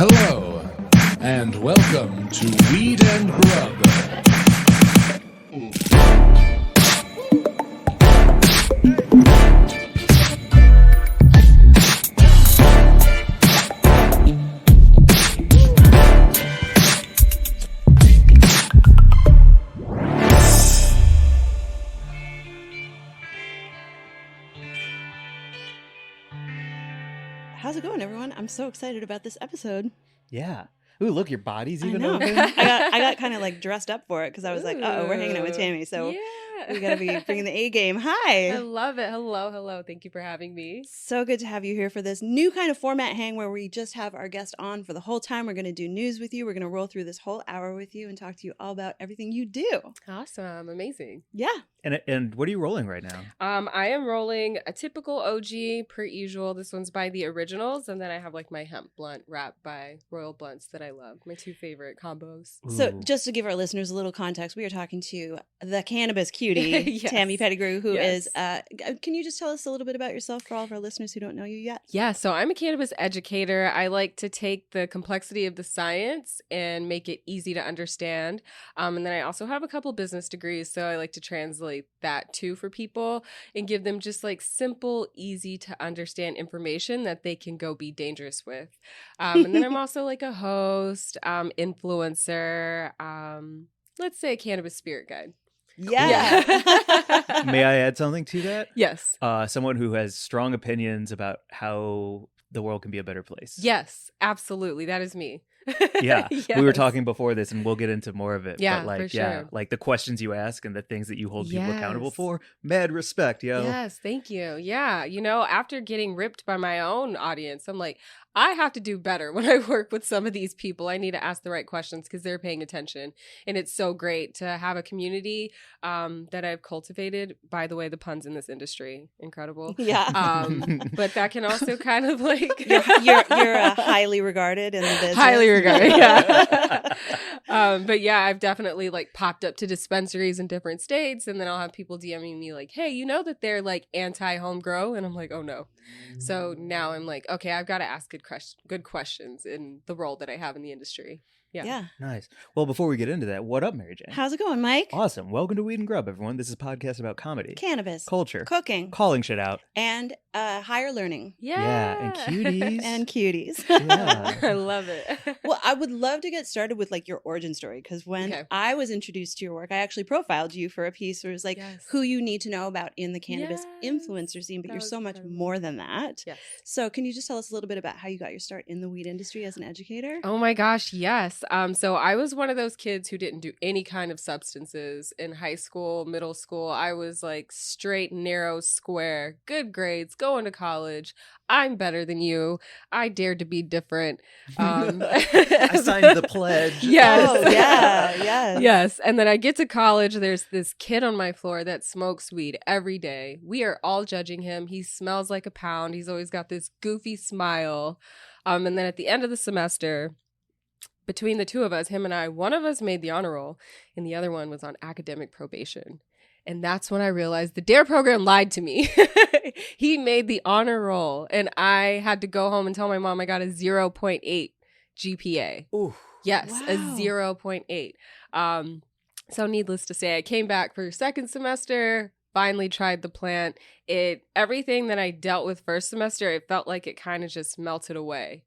Hello, and welcome to Weed and Grub. How's it going, everyone? I'm so excited about this episode. Yeah. Ooh, look, your body's even I know. open. I got kind of like dressed up for it because I was like, oh, we're hanging out with Tammy, so yeah. we got to be bringing the A game. Hi. I love it. Hello. Thank you for having me. So good to have you here for this new kind of format hang where we just have our guest on for the whole time. We're going to do news with you. We're going to roll through this whole hour with you and talk to you all about everything you do. Awesome. Amazing. Yeah. And what are you rolling right now? I am rolling a typical OG per usual. This one's by the Originals. And then I have like my hemp blunt wrapped by Royal Blunts that I love. My two favorite combos. Ooh. So just to give our listeners a little context, we are talking to the Cannabis Cutie, Yes. Tammy Pettigrew, who Yes. is, can you just tell us a little bit about yourself for all of our listeners who don't know you yet? Yeah, so I'm a cannabis educator. I like to take the complexity of the science and make it easy to understand. And then I also have a couple business degrees, so I like to translate that too for people and give them just like simple, easy to understand information that they can go be dangerous with. And then I'm also like a host, influencer, let's say a cannabis spirit guide. Yeah. May I add something to that? Yes. Someone who has strong opinions about how the world can be a better place. Yes, absolutely. That is me. Yeah. Yes. We were talking before this and we'll get into more of it. Yeah, but like, for sure. like the questions you ask and the things that you hold people accountable Yes. for. Mad respect, yo. Yes, thank you. Yeah, after getting ripped by my own audience, I'm like, I have to do better when I work with some of these people. I need to ask the right questions because they're paying attention. And it's so great to have a community that I've cultivated. By the way, the puns in this industry, incredible. Yeah. But that can also kind of like... you're highly regarded in the business. Highly regarded, yeah. But yeah, I've definitely like popped up to dispensaries in different states, and then I'll have people DMing me like, hey, you know that they're like anti-home grow? And I'm like, oh no. So now I'm like, okay, I've got to ask good questions in the role that I have in the industry. Yeah. Nice. Well, before we get into that, what up, Mary Jane? How's it going, Mike? Awesome. Welcome to Weed and Grub, everyone. This is a podcast about comedy, Cannabis, culture, cooking, calling shit out. and higher learning. Yeah, and cuties. And cuties. Yeah. I love it. Well, I would love to get started with like your origin story because when Okay. I was introduced to your work, I actually profiled you for a piece where it was like Yes. who you need to know about in the cannabis Yes. influencer scene, but That you're was so much incredible. more than that. Yes. So can you just tell us a little bit about how you got your start in the weed industry as an educator? Oh my gosh, yes. So I was one of those kids who didn't do any kind of substances in high school, middle school. I was like straight, narrow, square, good grades, going to college. I'm better than you. I dared to be different. I signed the pledge. Yes. Oh, yeah, yes. Yes. And then I get to college. There's this kid on my floor that smokes weed every day. We are all judging him. He smells like a pound. He's always got this goofy smile. And then at the end of the semester, between the two of us, him and I, one of us made the honor roll and the other one was on academic probation. And that's when I realized the D.A.R.E program lied to me. He made the honor roll and I had to go home and tell my mom I got a 0.8 GPA. Ooh. Yes, a Wow. 0.8. So needless to say, I came back for second semester, finally tried the plant. Everything that I dealt with first semester, it felt like it kind of just melted away.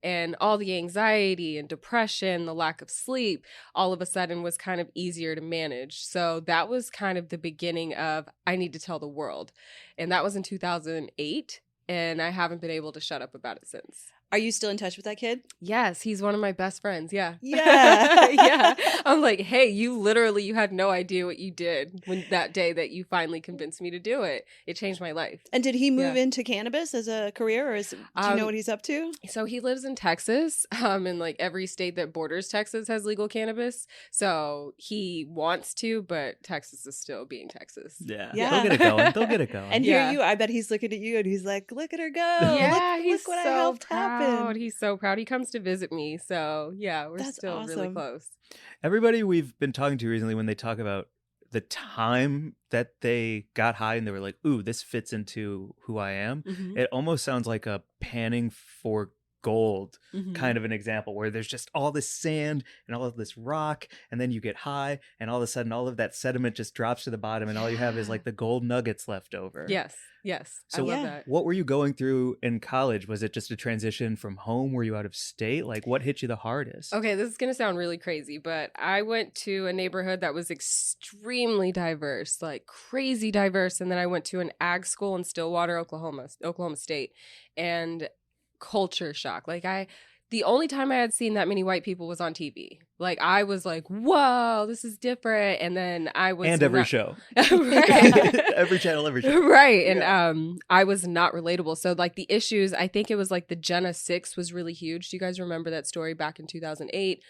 And all the anxiety and depression, the lack of sleep, all of a sudden was kind of easier to manage. So that was kind of the beginning of I need to tell the world. And that was in 2008. And I haven't been able to shut up about it since. Are you still in touch with that kid? Yes, he's one of my best friends. Yeah. Yeah. Yeah. I'm like, hey, you had no idea what you did when that day that you finally convinced me to do it. It changed my life. And did he move Yeah. into cannabis as a career, or do you know what he's up to? So he lives in Texas, and like every state that borders Texas has legal cannabis. So he wants to, but Texas is still being Texas. Yeah. Yeah. They'll get it going. They'll get it going. And Yeah. here you, I bet he's looking at you and he's like, look at her go. Yeah, look, he's look what so I helped proud. happen. He's so proud. He comes to visit me. So yeah, we're That's still really awesome. close. Everybody we've been talking to recently, when they talk about the time that they got high and they were like, ooh, this fits into who I am, Mhm. it almost sounds like a panning for gold Mhm. kind of an example where there's just all this sand and all of this rock, and then you get high, and all of a sudden all of that sediment just drops to the bottom, and all you have is like the gold nuggets left over. Yes. I So love Yeah. that. what were you going through in college? Was it just a transition from home? Were you out of state? Like, what hit you the hardest? Okay, this is going to sound really crazy, but I went to a neighborhood that was extremely diverse, like crazy diverse. And then I went to an ag school in Stillwater, Oklahoma State, and culture shock. The only time I had seen that many white people was on TV. Like, I was like, whoa, this is different. And then I was And every not- show. Right. Every channel, every show. Right. And I was not relatable. So like the issues, I think it was like the Jenna 6 was really huge. Do you guys remember that story back in 2008?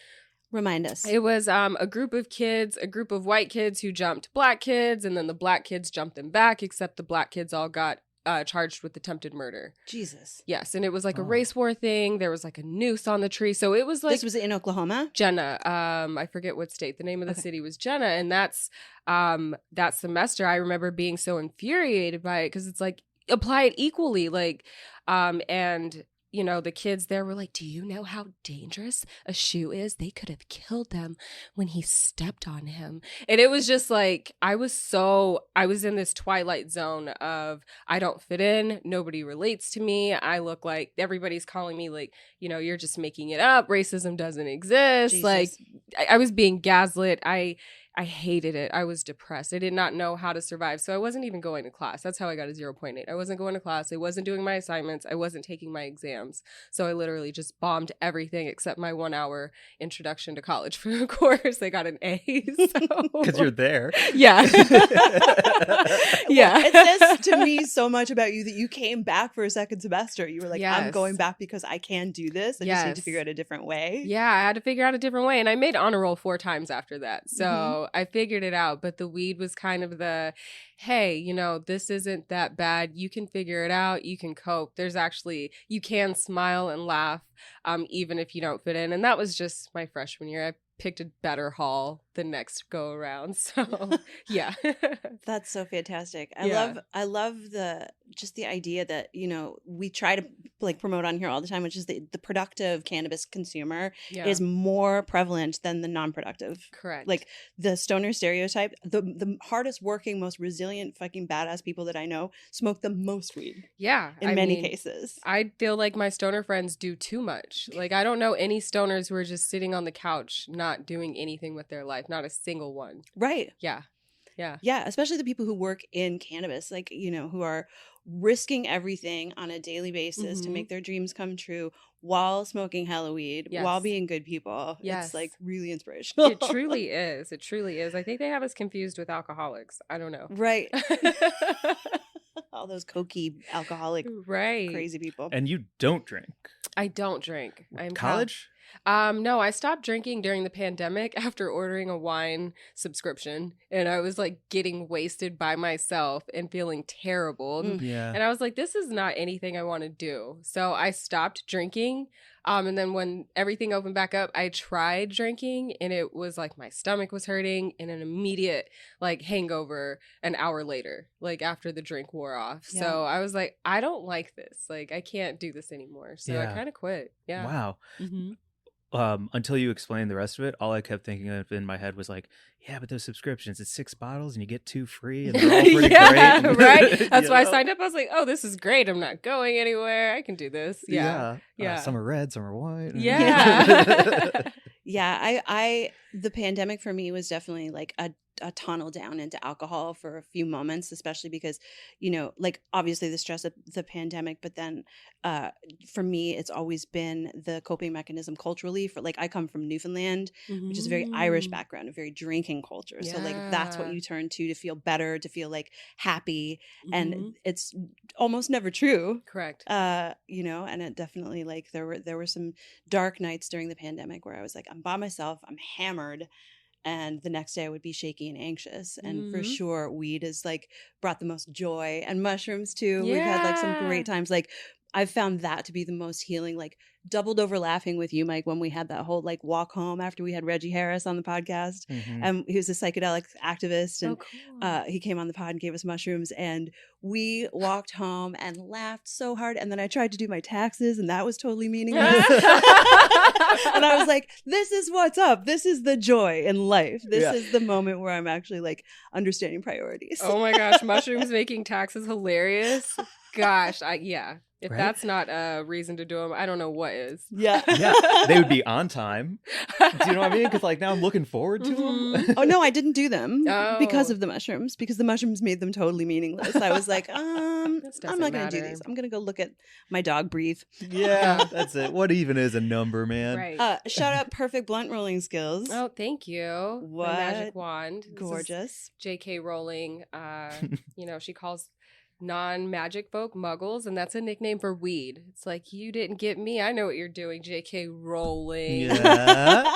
Remind us. It was a group of white kids who jumped black kids, and then the black kids jumped them back, except the black kids all got charged with attempted murder. Jesus. Yes. And it was like a Oh. race war thing. There was like a noose on the tree. So it was like This was in Oklahoma? Jenna. I forget what state. The name of the city was Jenna. And that's that semester I remember being so infuriated by it because it's like apply it equally. Like and you know, the kids there were like, do you know how dangerous a shoe is? They could have killed them when he stepped on him. And it was just like, I was in this twilight zone of I don't fit in. Nobody relates to me. I look like everybody's calling me like, you know, you're just making it up. Racism doesn't exist. Jesus. Like I was being gaslit. I hated it. I was depressed. I did not know how to survive. So I wasn't even going to class. That's how I got a 0.8. I wasn't going to class. I wasn't doing my assignments. I wasn't taking my exams. So I literally just bombed everything except my 1 hour introduction to college for the course. I got an A. Because you're there. Yeah. Yeah. It says to me so much about you that you came back for a second semester. You were like, I'm Yes. going back because I can do this. I just need to Yes. figure out a different way. Yeah, I had to figure out a different way. And I made honor roll 4 times after that. So I figured it out. But the weed was kind of the, hey, you know, this isn't that bad. You can figure it out. You can cope. You can smile and laugh even if you don't fit in. And that was just my freshman year. I picked a better hall the next go around. So yeah. That's so fantastic. Yeah. I love the idea that, you know, we try to like promote on here all the time, which is the productive cannabis consumer Yeah. is more prevalent than the non-productive. Correct. Like the stoner stereotype, the hardest working, most resilient fucking badass people that I know smoke the most weed yeah. in many cases. I feel like my stoner friends do too much. Like, I don't know any stoners who are just sitting on the couch, not doing anything with their life. Not a single one. Right. Yeah. Yeah. Yeah, especially the people who work in cannabis, like, you know, who are risking everything on a daily basis to Mhm. make their dreams come true while smoking hella weed, Yes. while being good people. Yes. It's like really inspirational. It truly is. It truly is. I think they have us confused with alcoholics. I don't know. Right. All those cokey, alcoholic, Right. crazy people. And you don't drink. I don't drink. I'm College? No, I stopped drinking during the pandemic after ordering a wine subscription, and I was like getting wasted by myself and feeling terrible. Mm. Yeah. And I was like, this is not anything I want to do. So I stopped drinking. And then when everything opened back up, I tried drinking, and it was like my stomach was hurting and an immediate like hangover an hour later, like after the drink wore off. Yeah. So I was like, I don't like this. Like, I can't do this anymore. So I Yeah. kind of quit. Yeah. Wow. Mm-hmm. Until you explained the rest of it, all I kept thinking of in my head was like, yeah, but those subscriptions, it's 6 bottles and you get 2 free and they're all pretty yeah, great. right. That's You why I know? signed up. I was like, oh, this is great. I'm not going anywhere. I can do this. Yeah. Yeah. Some are red, some are white. Yeah. Yeah, the pandemic for me was definitely like a tunnel down into alcohol for a few moments, especially because, you know, like obviously the stress of the pandemic, but then for me, it's always been the coping mechanism culturally. For like, I come from Newfoundland, which is a very Irish background, a very drinking culture. So like that's what Yeah. you turn to feel better, to feel like happy, Mhm. and it's almost never true. Correct. You know, and it definitely like there were some dark nights during the pandemic where I was like, I'm by myself, I'm hammered, and the next day I would be shaky and anxious. And for Mhm. sure, weed has like brought the most joy, and mushrooms too. We've had like some great times. Like I've found that to be the most healing, like doubled over laughing with you, Mike, when we had that whole like walk home after we had Reggie Harris on the podcast. And he was a psychedelic activist, and cool. he came on the pod and gave us mushrooms, and we walked home and laughed so hard. And then I tried to do my taxes, and that was totally meaningless. And I was like, this is what's up. This is the joy in life. This is the moment where I'm actually like understanding priorities. Oh my gosh, mushrooms making taxes hilarious. Gosh, if Right? that's not a reason to do them, I don't know what is. Yeah. They would be on time. Do you know what I mean? Because like now I'm looking forward to them. Oh no, I didn't do them because Oh. of the mushrooms, because the mushrooms made them totally meaningless. I was like, I'm doesn't not going to do matter. these. I'm going to go look at my dog breathe. Yeah, that's it. What even is a number, man? Right. Shout out perfect blunt rolling skills. Oh, thank you. What? My magic wand. This is Gorgeous. J.K. Rowling, she calls non-magic folk muggles, and that's a nickname for weed. It's like, you didn't get me. I know what you're doing, J.K. Rowling. Yeah.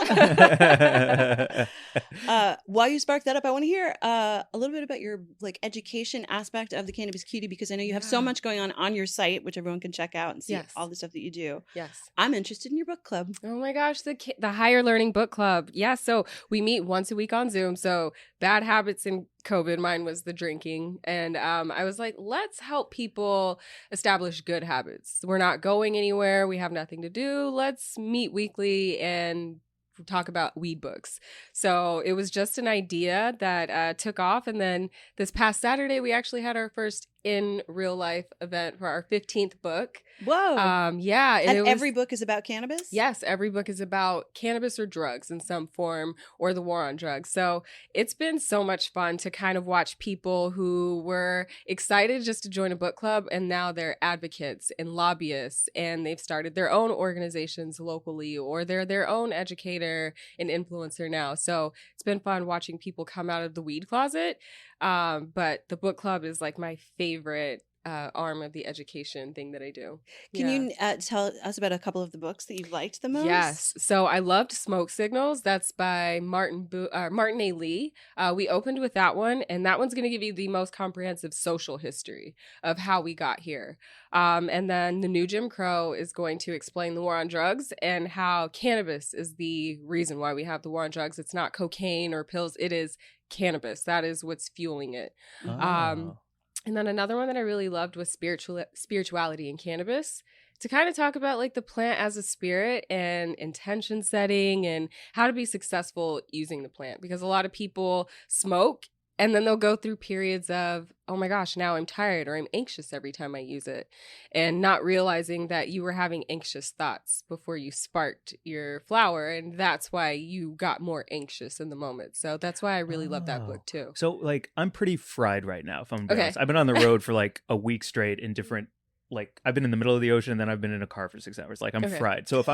While you spark that up, I want to hear a little bit about your like education aspect of the Cannabis Cutie, because I know you have so much going on your site, which everyone can check out and see all the stuff that you do. Yes. I'm interested in your book club. Oh my gosh, the Higher Learning Book Club. Yeah, so we meet once a week on Zoom. So bad habits in COVID, mine was the drinking. And I was like, let's help people establish good habits. We're not going anywhere. We have nothing to do. Let's meet weekly and talk about weed books. So it was just an idea that took off. And then this past Saturday, we actually had our first in real life event for our 15th book. Whoa. Yeah. And every book is about cannabis? Yes, every book is about cannabis or drugs in some form, or the war on drugs. So it's been so much fun to kind of watch people who were excited just to join a book club, and now they're advocates and lobbyists, and they've started their own organizations locally, or they're their own educator and influencer now. So it's been fun watching people come out of the weed closet. But the book club is like my favorite arm of the education thing that I do. Can you tell us about a couple of the books that you've liked the most? Yes. So I loved Smoke Signals. That's by Martin A. Lee. We opened with that one, and that one's going to give you the most comprehensive social history of how we got here. And then The New Jim Crow is going to explain the war on drugs and how cannabis is the reason why we have the war on drugs. It's not cocaine or pills. It is cannabis. That is what's fueling it. Oh. And then another one that I really loved was spirituality and cannabis, to kind of talk about like the plant as a spirit and intention setting and how to be successful using the plant. Because a lot of people smoke and then they'll go through periods of, oh my gosh, now I'm tired or I'm anxious every time I use it. And not realizing that you were having anxious thoughts before you sparked your flower. And that's why you got more anxious in the moment. So that's why I really love that book too. So like I'm pretty fried right now, if I'm Okay. honest. I've been on the road for like a week straight in different, like I've been in the middle of the ocean and then I've been in a car for 6 hours. Like I'm fried. So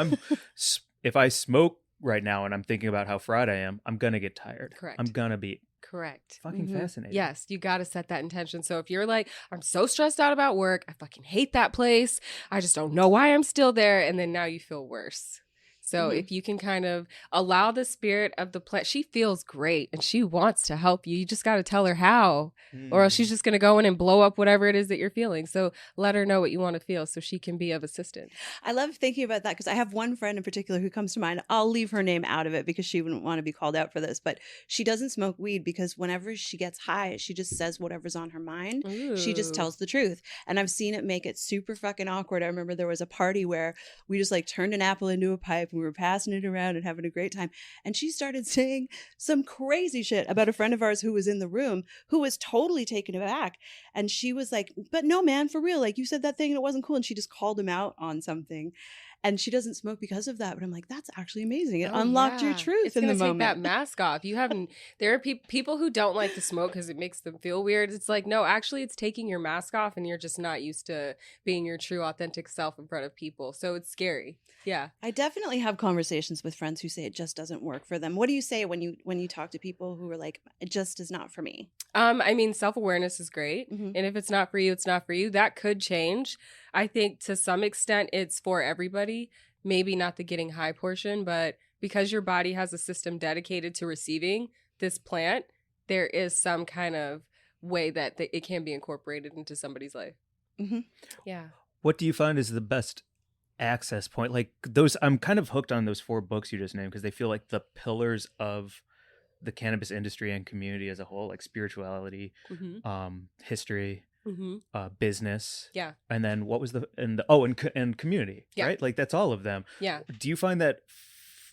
if I smoke right now and I'm thinking about how fried I am, I'm going to get tired. Correct. I'm going to be Correct. fucking fascinating. Yes, you got to set that intention. So if you're like, I'm so stressed out about work, I fucking hate that place, I just don't know why I'm still there, and then now you feel worse. So if you can kind of allow the spirit of the plant, she feels great and she wants to help you. You just got to tell her how, or else she's just going to go in and blow up whatever it is that you're feeling. So let her know what you want to feel so she can be of assistance. I love thinking about that because I have one friend in particular who comes to mind. I'll leave her name out of it because she wouldn't want to be called out for this, but she doesn't smoke weed because whenever she gets high, she just says whatever's on her mind. She just tells the truth. And I've seen it make it super fucking awkward. I remember there was a party where we just like turned an apple into a pipe and we were passing it around and having a great time. And she started saying some crazy shit about a friend of ours who was in the room who was totally taken aback. And she was like, but no, man, for real. Like you said that thing and it wasn't cool. And she just called him out on something. And she doesn't smoke because of that. But I'm like, that's actually amazing. It unlocked your truth it's in the gonna moment. Take that mask off. You haven't. There are people who don't like to smoke because it makes them feel weird. It's like, no, actually, it's taking your mask off, and you're just not used to being your true, authentic self in front of people. So it's scary. Yeah, I definitely have conversations with friends who say it just doesn't work for them. What do you say when you talk to people who are like, it just is not for me? I mean, self-awareness is great. And if it's not for you, it's not for you. That could change. I think to some extent it's for everybody. Maybe not the getting high portion, but because your body has a system dedicated to receiving this plant, there is some kind of way that it can be incorporated into somebody's life. Yeah. What do you find is the best access point? Like those, I'm kind of hooked on those 4 books you just named because they feel like the pillars of the cannabis industry and community as a whole, like spirituality, history, business. Yeah. And then what was and community, right? Like that's all of them. Yeah. Do you find that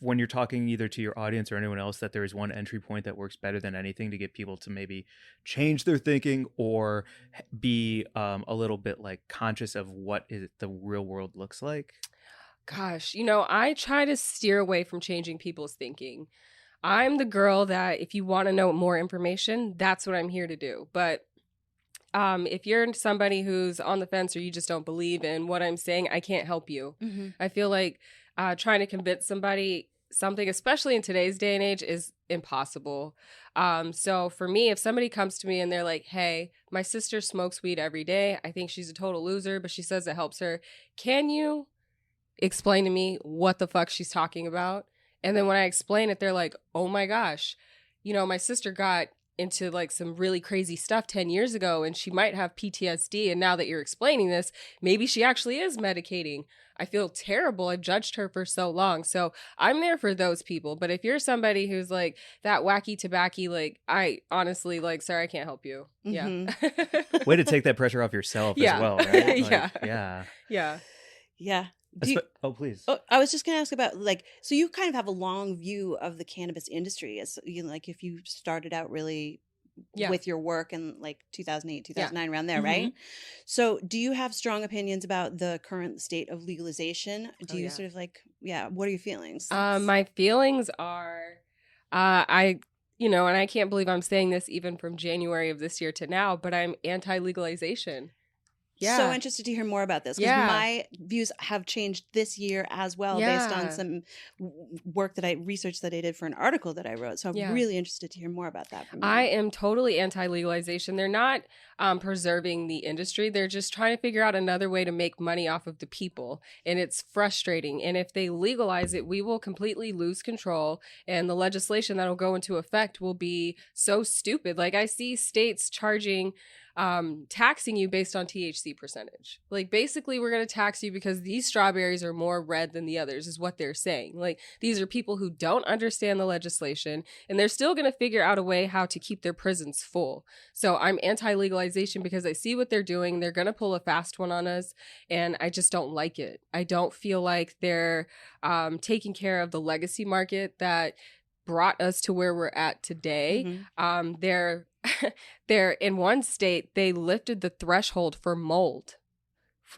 when you're talking either to your audience or anyone else that there is one entry point that works better than anything to get people to maybe change their thinking or be a little bit like conscious of what the real world looks like? Gosh, I try to steer away from changing people's thinking. I'm the girl that if you want to know more information, that's what I'm here to do. But if you're somebody who's on the fence or you just don't believe in what I'm saying, I can't help you. I feel like trying to convince somebody something, especially in today's day and age, is impossible. So for me, if somebody comes to me and they're like, hey, my sister smokes weed every day. I think she's a total loser, but she says it helps her. Can you explain to me what the fuck she's talking about? And then when I explain it, they're like, oh my gosh, my sister got into like some really crazy stuff 10 years ago and she might have PTSD. And now that you're explaining this, maybe she actually is medicating. I feel terrible. I've judged her for so long. So I'm there for those people. But if you're somebody who's like that wacky tobacco, like I honestly like, sorry, I can't help you. Yeah. Way to take that pressure off yourself as well, right? Like, Yeah. Please. Oh, I was just going to ask about so you kind of have a long view of the cannabis industry as like if you started out really with your work in like 2008, 2009 around there, right? So do you have strong opinions about the current state of legalization? Do you sort of what are your feelings? My feelings are, and I can't believe I'm saying this even from January of this year to now, but I'm anti-legalization. Yeah. So interested to hear more about this because my views have changed this year as well based on some research that I did for an article that I wrote. So I'm really interested to hear more about that from you. I am totally anti-legalization. They're not preserving the industry. They're just trying to figure out another way to make money off of the people. And it's frustrating. And if they legalize it, we will completely lose control. And the legislation that will go into effect will be so stupid. Like I see states charging taxing you based on THC percentage. Like basically we're going to tax you because these strawberries are more red than the others is what they're saying. Like these are people who don't understand the legislation and they're still going to figure out a way how to keep their prisons full. So I'm anti-legalization because I see what they're doing. They're going to pull a fast one on us and I just don't like it. I don't feel like they're taking care of the legacy market that brought us to where we're at today. They're in one state, they lifted the threshold for mold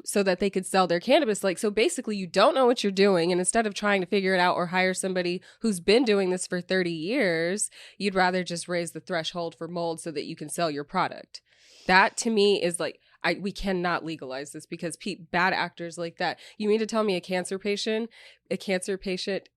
so that they could sell their cannabis. Like, so basically you don't know what you're doing. And instead of trying to figure it out or hire somebody who's been doing this for 30 years, you'd rather just raise the threshold for mold so that you can sell your product. That to me is like, we cannot legalize this because bad actors like that. You mean to tell me a cancer patient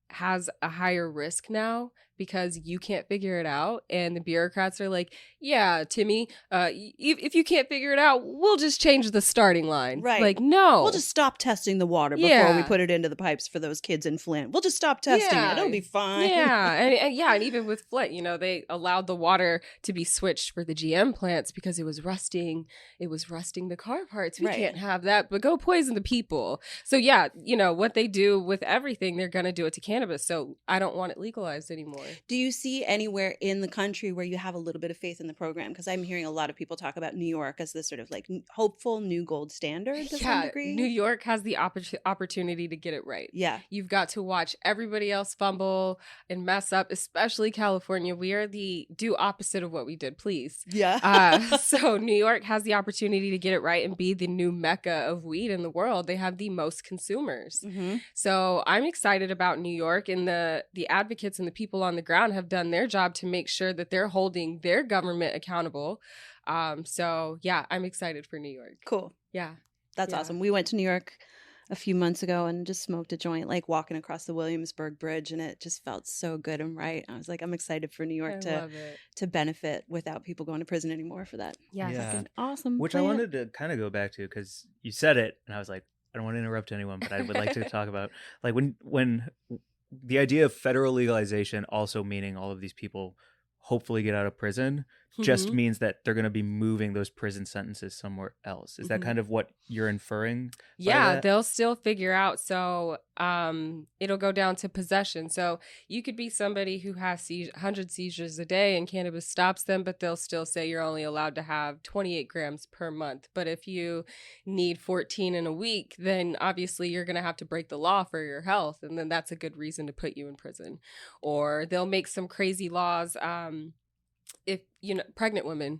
has a higher risk now because you can't figure it out and the bureaucrats are like, yeah, Timmy, if you can't figure it out, we'll just change the starting line. Right. Like, no. We'll just stop testing the water before we put it into the pipes for those kids in Flint. We'll just stop testing it. It'll be fine. Yeah. And even with Flint, they allowed the water to be switched for the GM plants because it was rusting. It was rusting the car parts. We can't have that, but go poison the people. So yeah, what they do with everything, they're going to do it to cannabis. So I don't want it legalized anymore. Do you see anywhere in the country where you have a little bit of faith in the program? Because I'm hearing a lot of people talk about New York as this sort of like hopeful new gold standard to some degree. New York has the opportunity to get it right. Yeah. You've got to watch everybody else fumble and mess up, especially California. We are the do opposite of what we did, please. Yeah. So New York has the opportunity to get it right and be the new mecca of weed in the world. They have the most consumers. Mm-hmm. So I'm excited about New York, and the advocates and the people on the ground have done their job to make sure that they're holding their government accountable. So yeah, I'm excited for New York. Cool. Yeah. That's awesome. We went to New York a few months ago and just smoked a joint, like walking across the Williamsburg Bridge, and it just felt so good and right. I was like, I'm excited for New York to benefit without people going to prison anymore for that. Yeah. Awesome. Which plan. I wanted to kind of go back to because you said it and I was like, I don't want to interrupt anyone, but I would like to talk about like when the idea of federal legalization also meaning all of these people hopefully get out of prison just means that they're going to be moving those prison sentences somewhere else. Is that kind of what you're inferring? Yeah, they'll still figure out. So it'll go down to possession. So you could be somebody who has 100 seizures a day and cannabis stops them, but they'll still say you're only allowed to have 28 grams per month. But if you need 14 in a week, then obviously you're going to have to break the law for your health. And then that's a good reason to put you in prison. Or they'll make some crazy laws. If, pregnant women.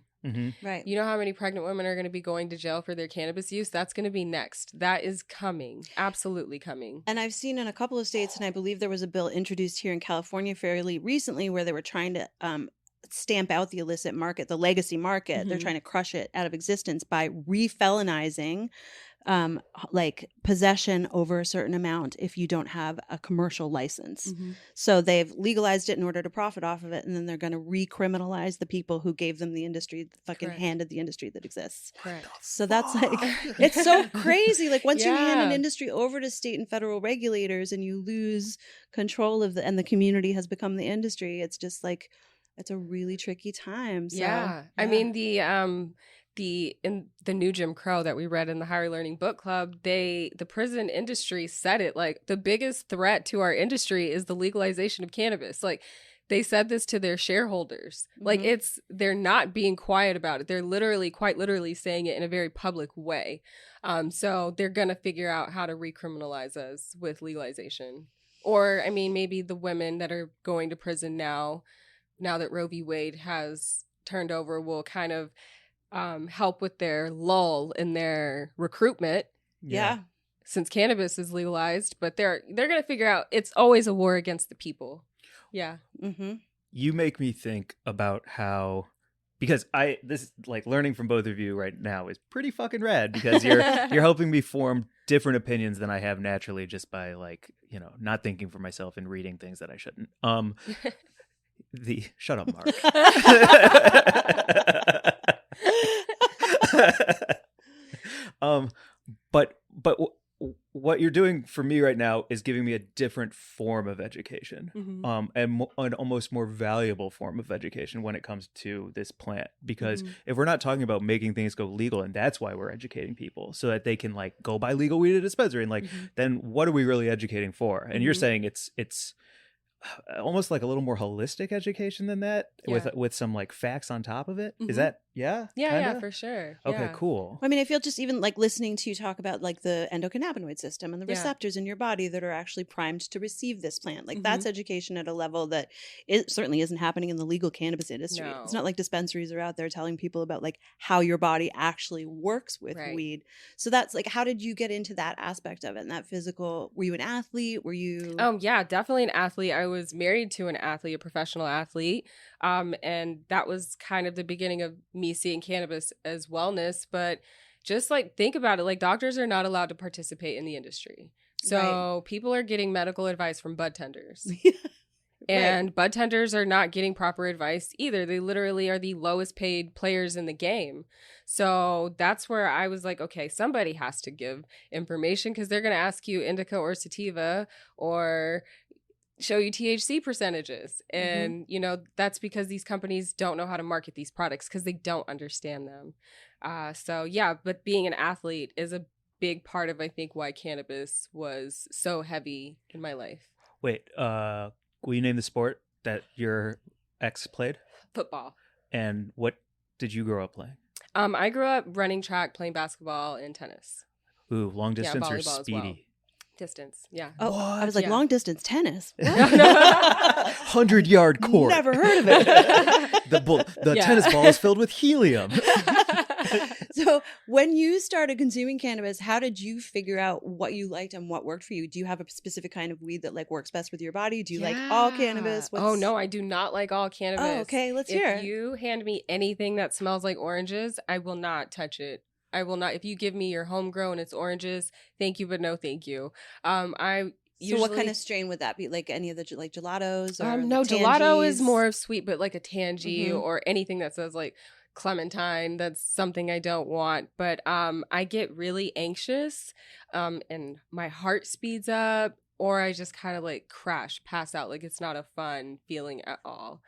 Right. You know how many pregnant women are going to be going to jail for their cannabis use? That's going to be next. That is coming. Absolutely coming. And I've seen in a couple of states, and I believe there was a bill introduced here in California fairly recently where they were trying to stamp out the illicit market, the legacy market. They're trying to crush it out of existence by refelonizing like possession over a certain amount if you don't have a commercial license. So they've legalized it in order to profit off of it, and then they're going to recriminalize the people who gave them the industry, fucking handed the industry that exists. Correct. So that's like, it's so crazy. Like once you hand an industry over to state and federal regulators and you lose control of and the community has become the industry, it's just like, it's a really tricky time. So, I mean, in the new Jim Crow that we read in the Higher Learning Book Club, the prison industry said it, like, the biggest threat to our industry is the legalization of cannabis. Like, they said this to their shareholders. Like, they're not being quiet about it. They're quite literally saying it in a very public way. So they're going to figure out how to recriminalize us with legalization. Or, I mean, maybe the women that are going to prison now that Roe v. Wade has turned over, will kind of help with their lull in their recruitment. Yeah. Since cannabis is legalized, but they're going to figure out it's always a war against the people. Yeah. You make me think about how, because this like learning from both of you right now is pretty fucking rad, because you're helping me form different opinions than I have naturally just by like, not thinking for myself and reading things that I shouldn't. Shut up, Mark. But what you're doing for me right now is giving me a different form of education, and an almost more valuable form of education when it comes to this plant. Because if we're not talking about making things go legal, and that's why we're educating people so that they can like go buy legal weed at a dispensary, and like then what are we really educating for? And you're saying it's almost like a little more holistic education than that, with some like facts on top of it. Is that yeah, for sure. Okay, cool. I mean, I feel just even like listening to you talk about like the endocannabinoid system and the receptors in your body that are actually primed to receive this plant. Like that's education at a level that it certainly isn't happening in the legal cannabis industry. No. It's not like dispensaries are out there telling people about like how your body actually works with weed. So that's like, how did you get into that aspect of it and that physical? Were you an athlete? Were you? Yeah, definitely an athlete. I was married to an athlete, a professional athlete. And that was kind of the beginning of me seeing cannabis as wellness. But just like think about it, like doctors are not allowed to participate in the industry. So people are getting medical advice from bud tenders. And bud tenders are not getting proper advice either. They literally are the lowest paid players in the game. So that's where I was like, okay, somebody has to give information, because they're going to ask you indica or sativa or show you THC percentages. And, that's because these companies don't know how to market these products because they don't understand them. But being an athlete is a big part of, I think, why cannabis was so heavy in my life. Wait, will you name the sport that your ex played? Football. And what did you grow up playing? I grew up running track, playing basketball, and tennis. Ooh, long distance or volleyball speedy? as well. Distance, yeah. Oh, what? I was like, long distance tennis. 100-yard court. Never heard of it. The tennis ball is filled with helium. So when you started consuming cannabis, how did you figure out what you liked and what worked for you? Do you have a specific kind of weed that like works best with your body? Do you like all cannabis? Oh, no, I do not like all cannabis. Oh, okay, let's hear it. If you hand me anything that smells like oranges, I will not touch it. I will not. If you give me your homegrown, it's oranges. Thank you, but no, thank you. So what kind of strain would that be? Like any of the like gelatos? Or no, the gelato is more of sweet, but like a tangy or anything that says like clementine, that's something I don't want. But I get really anxious, and my heart speeds up, or I just kind of like pass out. Like it's not a fun feeling at all.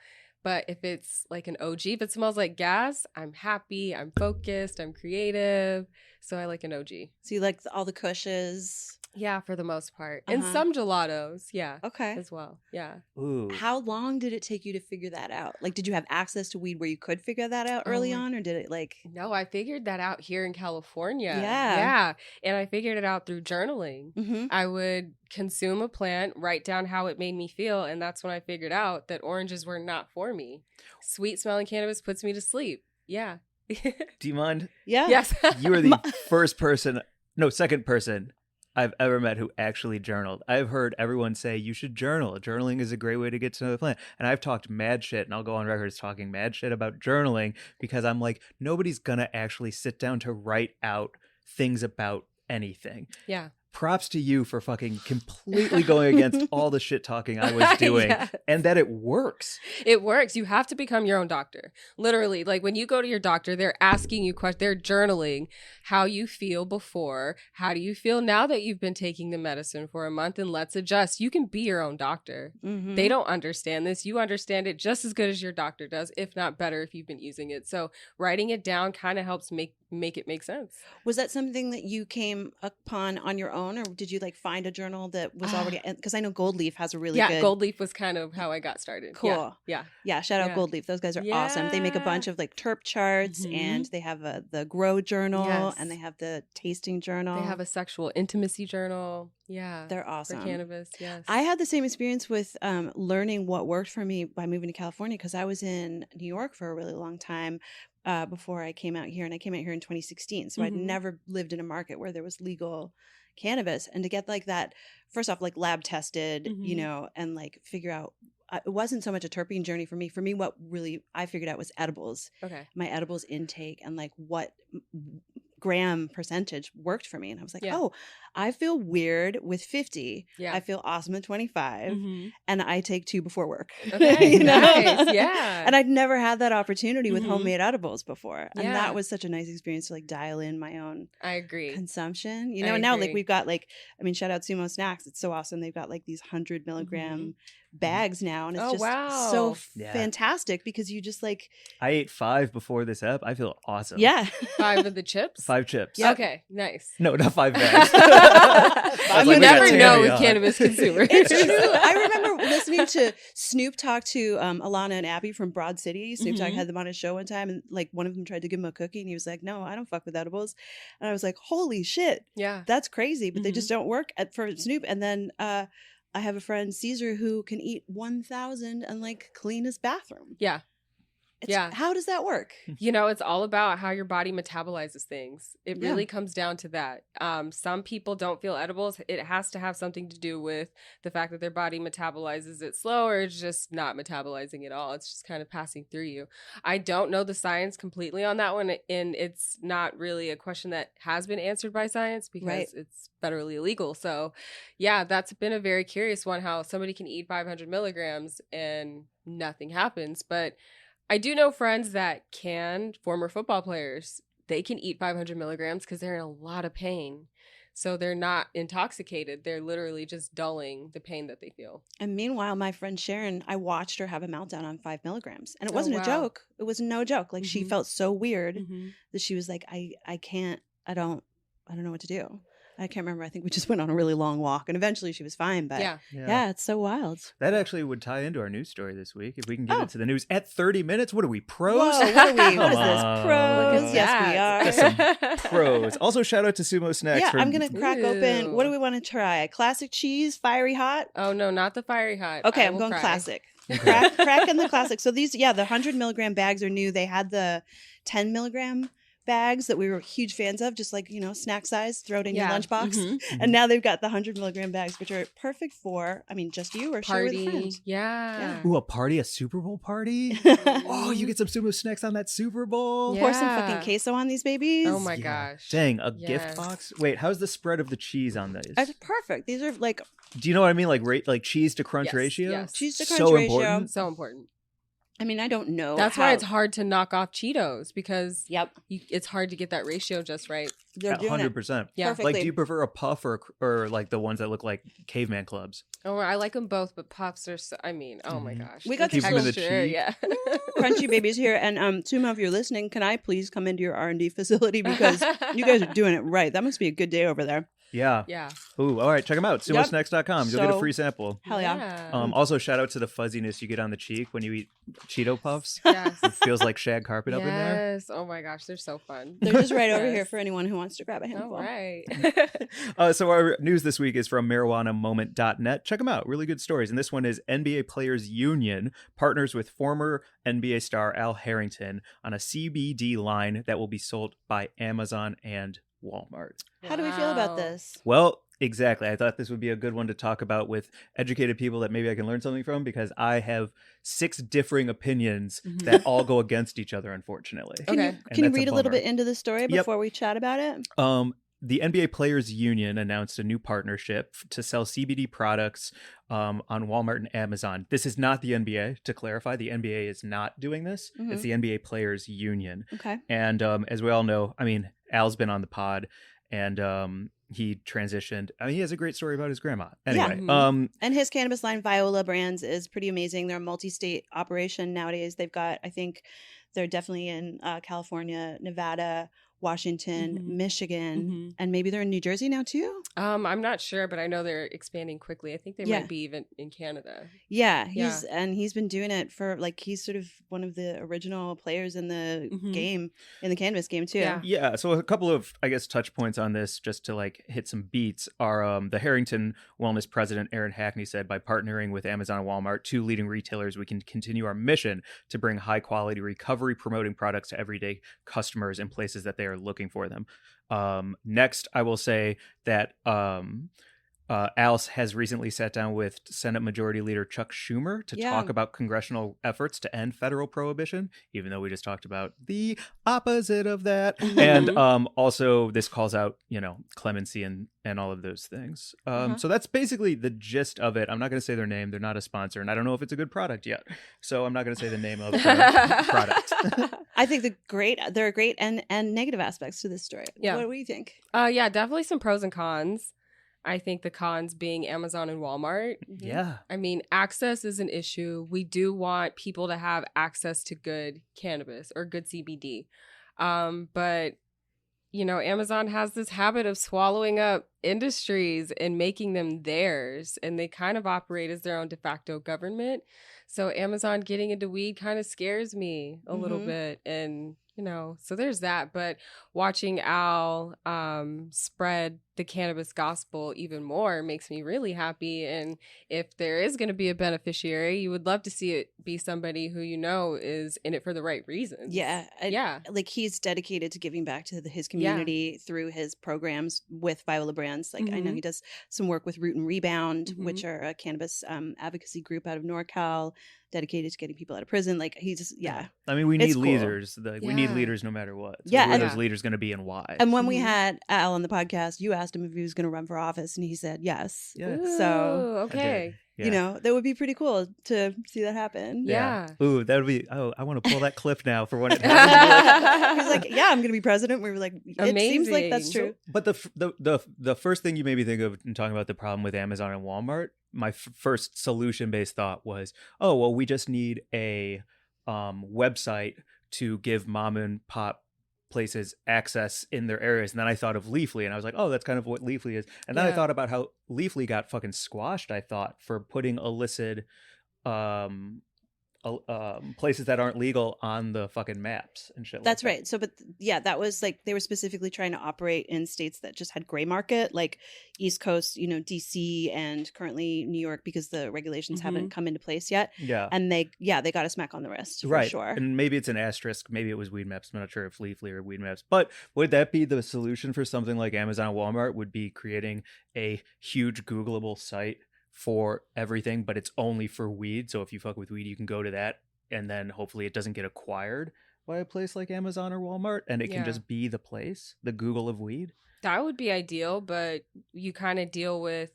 But if it's like an OG, if it smells like gas, I'm happy, I'm focused, I'm creative. So I like an OG. So you like all the cushes. Yeah, for the most part. And Uh-huh. some gelatos, yeah, Okay. as well. Yeah. Ooh. How long did it take you to figure that out? Like, did you have access to weed where you could figure that out early on, or did it like? No, I figured that out here in California. Yeah. Yeah. And I figured it out through journaling. Mm-hmm. I would consume a plant, write down how it made me feel. And that's when I figured out that oranges were not for me. Sweet smelling cannabis puts me to sleep. Yeah. Do you mind? Yeah. Yes. You are the second person I've ever met who actually journaled. I've heard everyone say you should journal. Journaling is a great way to get to know the plant. And I've talked mad shit, and I'll go on record as talking mad shit about journaling because I'm like, nobody's gonna actually sit down to write out things about anything. Yeah. Props to you for fucking completely going against all the shit talking I was doing, Yes. and that it works. It works. You have to become your own doctor. Literally, like when you go to your doctor, they're asking you questions. They're journaling how you feel before. How do you feel now that you've been taking the medicine for a month? And let's adjust. You can be your own doctor. Mm-hmm. They don't understand this. You understand it just as good as your doctor does, if not better if you've been using it. So writing it down kind of helps make it make sense. Was that something that you came upon on your own, or did you like find a journal that was already? Because I know Gold Leaf has a really good. Gold Leaf was kind of how I got started. Cool. Yeah. Shout out Yeah. Gold Leaf. Those guys are awesome. They make a bunch of like terp charts, Mhm. and they have the grow journal, Yes. and they have the tasting journal. They have a sexual intimacy journal. Yeah. They're awesome. For cannabis, yes. I had the same experience with learning what worked for me by moving to California, because I was in New York for a really long time before I came out here, and I came out here in 2016. So I'd Mhm. never lived in a market where there was legal cannabis, and to get like that, first off, like lab tested, you Mhm. know, and like figure out. It wasn't so much a terpene journey for me. For me, what really I figured out was edibles, Okay. my edibles intake, and like what gram percentage worked for me. And I was like, Yeah. oh, I feel weird with 50. Yeah. I feel awesome at 25. Mhm. And I take 2 before work. Okay, You know? nice, yeah. And I'd never had that opportunity with Mhm. homemade edibles before. And Yeah. that was such a nice experience to like dial in my own I agree. consumption. You I know, and now like agree. we've got like, I mean, shout out TSUMo Snacks. It's so awesome. They've got like these 100 milligram bags now. And it's Oh, just wow. so Yeah. fantastic, because you just like, I ate 5 before this app. I feel awesome. yeah. 5 of the chips? 5 chips. Yep. Okay, nice. No, not 5 bags. I was mean, like, we got never know Tammy with on. cannabis consumers. It's true. I remember listening to Snoop talk to Alana and Abby from Broad City. Snoop Dogg Mhm. had them on his show one time, and like one of them tried to give him a cookie, and he was like, "No, I don't fuck with edibles." And I was like, "Holy shit, Yeah. that's crazy!" But they Mhm. just don't work for Snoop. And then I have a friend Caesar who can eat 1,000 and like clean his bathroom. Yeah. Yeah. How does that work? You know, it's all about how your body metabolizes things. It Yeah. really comes down to that. Some people don't feel edibles. It has to have something to do with the fact that their body metabolizes it slow, or it's just not metabolizing at all. It's just kind of passing through you. I don't know the science completely on that one, and it's not really a question that has been answered by science because Right. it's federally illegal. So, yeah, that's been a very curious one, how somebody can eat 500 milligrams and nothing happens. But I do know friends that can, former football players, they can eat 500 milligrams because they're in a lot of pain. So they're not intoxicated. They're literally just dulling the pain that they feel. And meanwhile, my friend Sharon, I watched her have a meltdown on 5 milligrams, and it Oh, wasn't wow. a joke. It was no joke. Like she Mhm. felt so weird Mm-hmm. that she was like, I can't, I don't know what to do. I can't remember. I think we just went on a really long walk, and eventually she was fine. But yeah, it's so wild. That actually would tie into our news story this week. If we can get Oh. it to the news at 30 minutes. What are we, pros? Whoa, what are we? What is Come this? on. Pros? Look at Yes, that. we are. Pros. Also, shout out to Sumo Snacks. Yeah, for I'm gonna crack open. What do we want to try? Classic cheese, fiery hot. Oh, no, not the fiery hot. Okay, I I'm will going cry. classic. Crack in the classic. So these, the 100 milligram bags are new. They had the 10 milligram bags that we were huge fans of, just like, snack size, throw it in your lunchbox. Mhm. And now they've got the 100 milligram bags, which are perfect for, just you or share with a Party. friend. Yeah. Ooh, a party, a Super Bowl party? Oh, you get some Sumo Snacks on that Super Bowl? Yeah. Pour some fucking queso on these babies. Oh my Yeah. gosh. Dang, a Yes. gift box? Wait, how's the spread of the cheese on these? It's perfect. These are like Do you know what I mean? Like cheese to crunch Yes, ratio? yes. cheese to So crunch ratio. important. So important. I mean, I don't know. That's why it's hard to knock off Cheetos because Yep. it's hard to get that ratio just right. They're doing it 100%. Yeah. perfectly. Like, do you prefer a puff or like the ones that look like caveman clubs? Oh, I like them both, but puffs are. Oh my Mhm. gosh, We got Keep this them in the texture, cheek. yeah. Crunchy babies here, and TSUMo, if you're listening, can I please come into your R&D facility because you guys are doing it right. That must be a good day over there. Yeah. Yeah. Ooh, all right. Check them out. Yep. SumoSnacks.com. You'll get a So- free sample. Hell yeah. Also, shout out to the fuzziness you get on the cheek when you eat Cheeto Puffs. Yes. It feels like shag carpet up in there. Yes. Oh my gosh, they're so fun. They're just right over Yes. here for anyone who wants to grab a handful. All right. So our news this week is from marijuanamoment.net. Check them out. Really good stories. And this one is NBA Players Union partners with former NBA star Al Harrington on a CBD line that will be sold by Amazon and Walmart. How do we feel about Wow. this? Well, exactly. I thought this would be a good one to talk about with educated people that maybe I can learn something from, because I have 6 differing opinions Mhm. that all go against each other, unfortunately. Can Okay. you, And can you that's a read a little bummer. bit into the story Yep. before we chat about it? The NBA Players Union announced a new partnership to sell CBD products on Walmart and Amazon. This is not the NBA, to clarify. The NBA is not doing this. Mhm. It's the NBA Players Union. Okay. And as we all know, I mean, Al's been on the pod, and he transitioned. I mean, he has a great story about his grandma. Anyway, Yeah. And his cannabis line, Viola Brands, is pretty amazing. They're a multi-state operation nowadays. They've got, I think, they're definitely in California, Nevada, Washington, Mhm. Michigan, Mhm. and maybe they're in New Jersey now too. I'm not sure, but I know they're expanding quickly. I think they Yeah. might be even in Canada. Yeah, Yeah. he's been doing it for like he's sort of one of the original players in the Mhm. game, in the cannabis game too. Yeah. Yeah, so a couple of, I guess, touch points on this, just to like hit some beats, are the Harrington Wellness president, Aaron Hackney, said, by partnering with Amazon and Walmart, 2 leading retailers, we can continue our mission to bring high quality recovery promoting products to everyday customers in places that they are looking for them. Next, I will say that Alice has recently sat down with Senate Majority Leader Chuck Schumer to Yeah. talk about congressional efforts to end federal prohibition, even though we just talked about the opposite of that. And also this calls out, clemency and all of those things. So that's basically the gist of it. I'm not going to say their name. They're not a sponsor, and I don't know if it's a good product yet. So I'm not going to say the name of the product. I think there are great and negative aspects to this story. Yeah. What do you think? Yeah, definitely some pros and cons. I think the cons being Amazon and Walmart. Yeah. I mean, access is an issue. We do want people to have access to good cannabis or good CBD. But, Amazon has this habit of swallowing up industries and making them theirs. And they kind of operate as their own de facto government. So Amazon getting into weed kind of scares me a little bit. And, so there's that. But watching Al spread the cannabis gospel even more makes me really happy. And if there is going to be a beneficiary, you would love to see it be somebody who is in it for the right reasons. Yeah. Yeah. Like he's dedicated to giving back to his community through his programs with Viola Brands. Like I know he does some work with Root and Rebound, which are a cannabis advocacy group out of NorCal, dedicated to getting people out of prison. Like he's I mean, we need It's cool. leaders. We need Yeah. leaders no matter what. So Yeah, who are and- those leaders going to be and why? And when we had Al on the podcast, you asked him if he was going to run for office, and he said yes. Yeah. So, Ooh, okay. Yeah. that would be pretty cool to see that happen. Yeah. Ooh, that would be. Oh, I want to pull that clip now for when it happens. He's like, yeah, I'm going to be president. We were like, it seems like that's Amazing. true. But the first thing you made me think of in talking about the problem with Amazon and Walmart, my first solution based thought was, oh well, we just need a website to give mom and pop places access in their areas. And then I thought of Leafly, and I was like, oh, that's kind of what Leafly is. And then I Yeah. thought about how Leafly got fucking squashed, I thought, for putting illicit places that aren't legal on the fucking maps and shit. That's like right. So, but yeah, that was like they were specifically trying to operate in states that just had gray market, like East Coast, DC, and currently New York, because the regulations haven't come into place yet. that. Yeah. And they got a smack on the wrist for Right. sure. And maybe it's an asterisk. Maybe it was Weed Maps. I'm not sure if Leafly or Weed Maps. But would that be the solution for something like Amazon and Walmart? Would be creating a huge Googleable site for everything, but it's only for weed. So if you fuck with weed, you can go to that, and then hopefully it doesn't get acquired by a place like Amazon or Walmart, and it can Yeah. just be the place, the Google of weed. That would be ideal, but you kind of deal with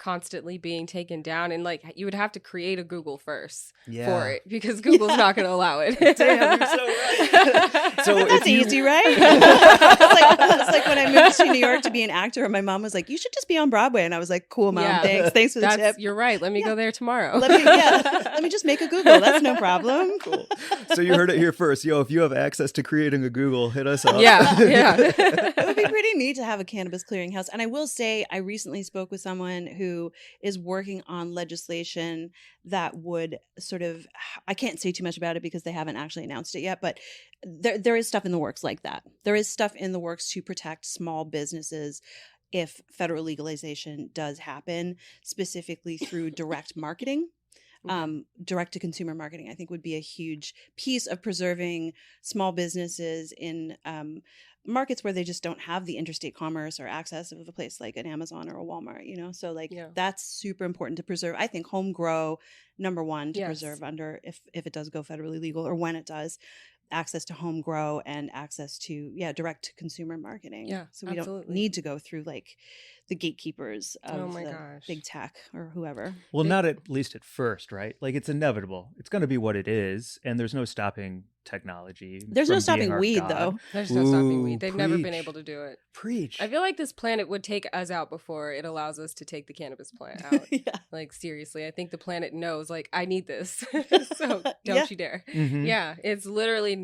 constantly being taken down, and like you would have to create a Google first Yeah. for it because Google's not going to allow it. Damn, you're so right. So But that's if you- easy, right? it's like when I moved to New York to be an actor, and my mom was like, "You should just be on Broadway," and I was like, "Cool, mom, Yeah. thanks for the tip." You're right. Let me go there tomorrow. Let me just make a Google. That's no problem. Cool. So you heard it here first. Yo, if you have access to creating a Google, hit us up. Yeah. It would be pretty neat to have a cannabis clearinghouse. And I will say, I recently spoke with someone who is working on legislation that would sort of, I can't say too much about it because they haven't actually announced it yet, but there is stuff in the works like that. There is stuff in the works to protect small businesses if federal legalization does happen, specifically through direct marketing. Direct to consumer marketing, I think, would be a huge piece of preserving small businesses in markets where they just don't have the interstate commerce or access of a place like an Amazon or a Walmart, so like that's super important to preserve. I think home grow, number one, to preserve under if it does go federally legal, or when it does, access to home grow and access to direct to consumer marketing. So we don't need to go through like the gatekeepers of big tech or whoever. Well, not at least at first, right? Like it's inevitable. It's going to be what it is, and there's no stopping technology. There's no stopping weed, though. There's no stopping weed. They've never been able to do it. Preach. I feel like this planet would take us out before it allows us to take the cannabis plant out. Like seriously, I think the planet knows, like, I need this. So don't you dare. Mm-hmm. Yeah, it's literally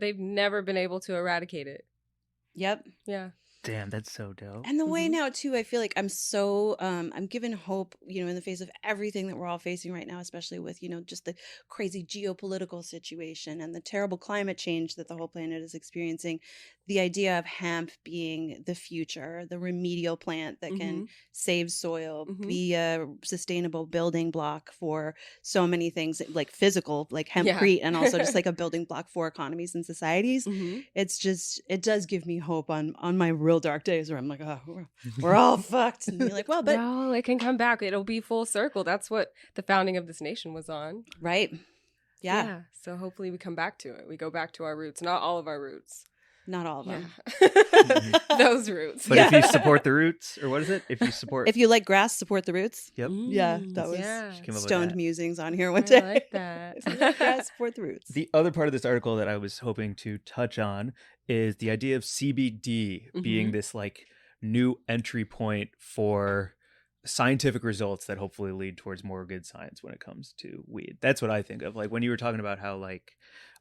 they've never been able to eradicate it. Yep. Yeah. Damn, that's so dope. And the way now too, I feel like I'm so I'm given hope, in the face of everything that we're all facing right now, especially with, just the crazy geopolitical situation and the terrible climate change that the whole planet is experiencing. The idea of hemp being the future, the remedial plant that can save soil, be a sustainable building block for so many things, like physical, like hempcrete, and also just like a building block for economies and societies. It's just, it does give me hope on my real dark days where I'm like, oh, we're all fucked. And you're like, well, but no, it can come back. It'll be full circle. That's what the founding of this nation was on. Right. Yeah. So hopefully we come back to it. We go back to our roots, not all of our roots. Not all of them. Those roots. But if you support the roots, or what is it? If you like grass, support the roots. Yep. Yeah, that was stoned musings on here one day. I like that. If you like grass, support the roots. The other part of this article that I was hoping to touch on is the idea of CBD being this like new entry point for scientific results that hopefully lead towards more good science when it comes to weed. That's what I think of. Like when you were talking about how like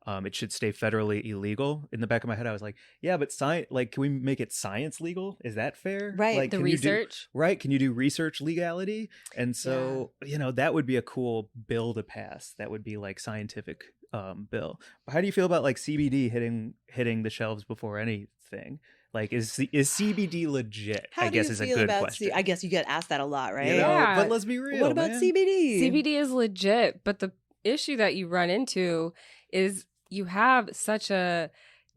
it should stay federally illegal. In the back of my head, I was like, yeah, but science, like, can we make it science legal? Is that fair? Right. Like, the research. Can you do research legality? And so, that would be a cool bill to pass. That would be like scientific bill. But how do you feel about like CBD hitting the shelves before anything? Like, is CBD legit? How I guess is a good question. I guess you get asked that a lot, right? Yeah. But let's be real. What about man? CBD? CBD is legit, but the issue that you run into is you have such a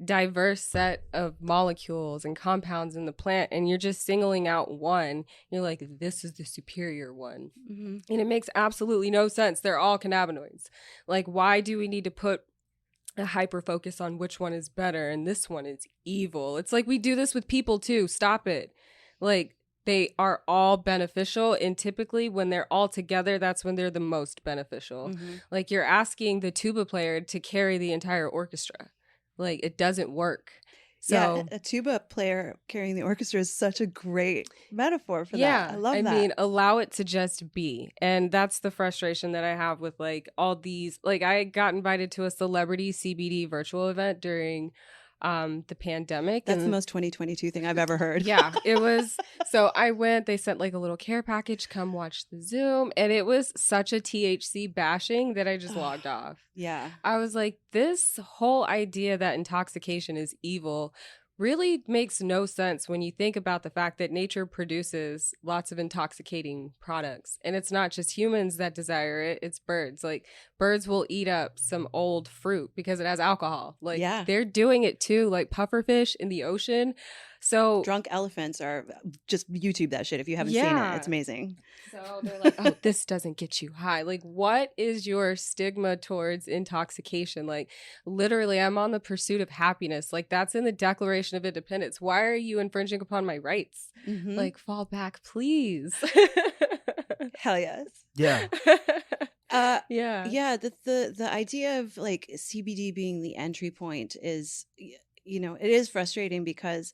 diverse set of molecules and compounds in the plant, and you're just singling out one. You're like, this is the superior one. And it makes absolutely no sense. They're all cannabinoids. Like, why do we need to put a hyper focus on which one is better and this one is evil? It's like we do this with people too. Stop it. Like, they are all beneficial, and typically when they're all together, that's when they're the most beneficial. Like, you're asking the tuba player to carry the entire orchestra. Like, it doesn't work. So a tuba player carrying the orchestra is such a great metaphor for that. I love that. I mean, allow it to just be. And that's the frustration that I have with like all these. Like, I got invited to a celebrity CBD virtual event during the pandemic. That's the most 2022 thing I've ever heard. Yeah, it was. So I went, they sent like a little care package, come watch the Zoom. And it was such a THC bashing that I just logged off. Yeah. I was like, this whole idea that intoxication is evil really makes no sense when you think about the fact that nature produces lots of intoxicating products. And it's not just humans that desire it, it's birds. Like, birds will eat up some old fruit because it has alcohol. Like, they're doing it too, like pufferfish in the ocean. So drunk elephants are just YouTube that shit if you haven't seen it. It's amazing. So they're like, oh, this doesn't get you high. Like, what is your stigma towards intoxication? Like, literally, I'm on the pursuit of happiness. Like, that's in the Declaration of Independence. Why are you infringing upon my rights? Like, fall back, please. Hell yes. Yeah. Yeah, the idea of like CBD being the entry point is, it is frustrating because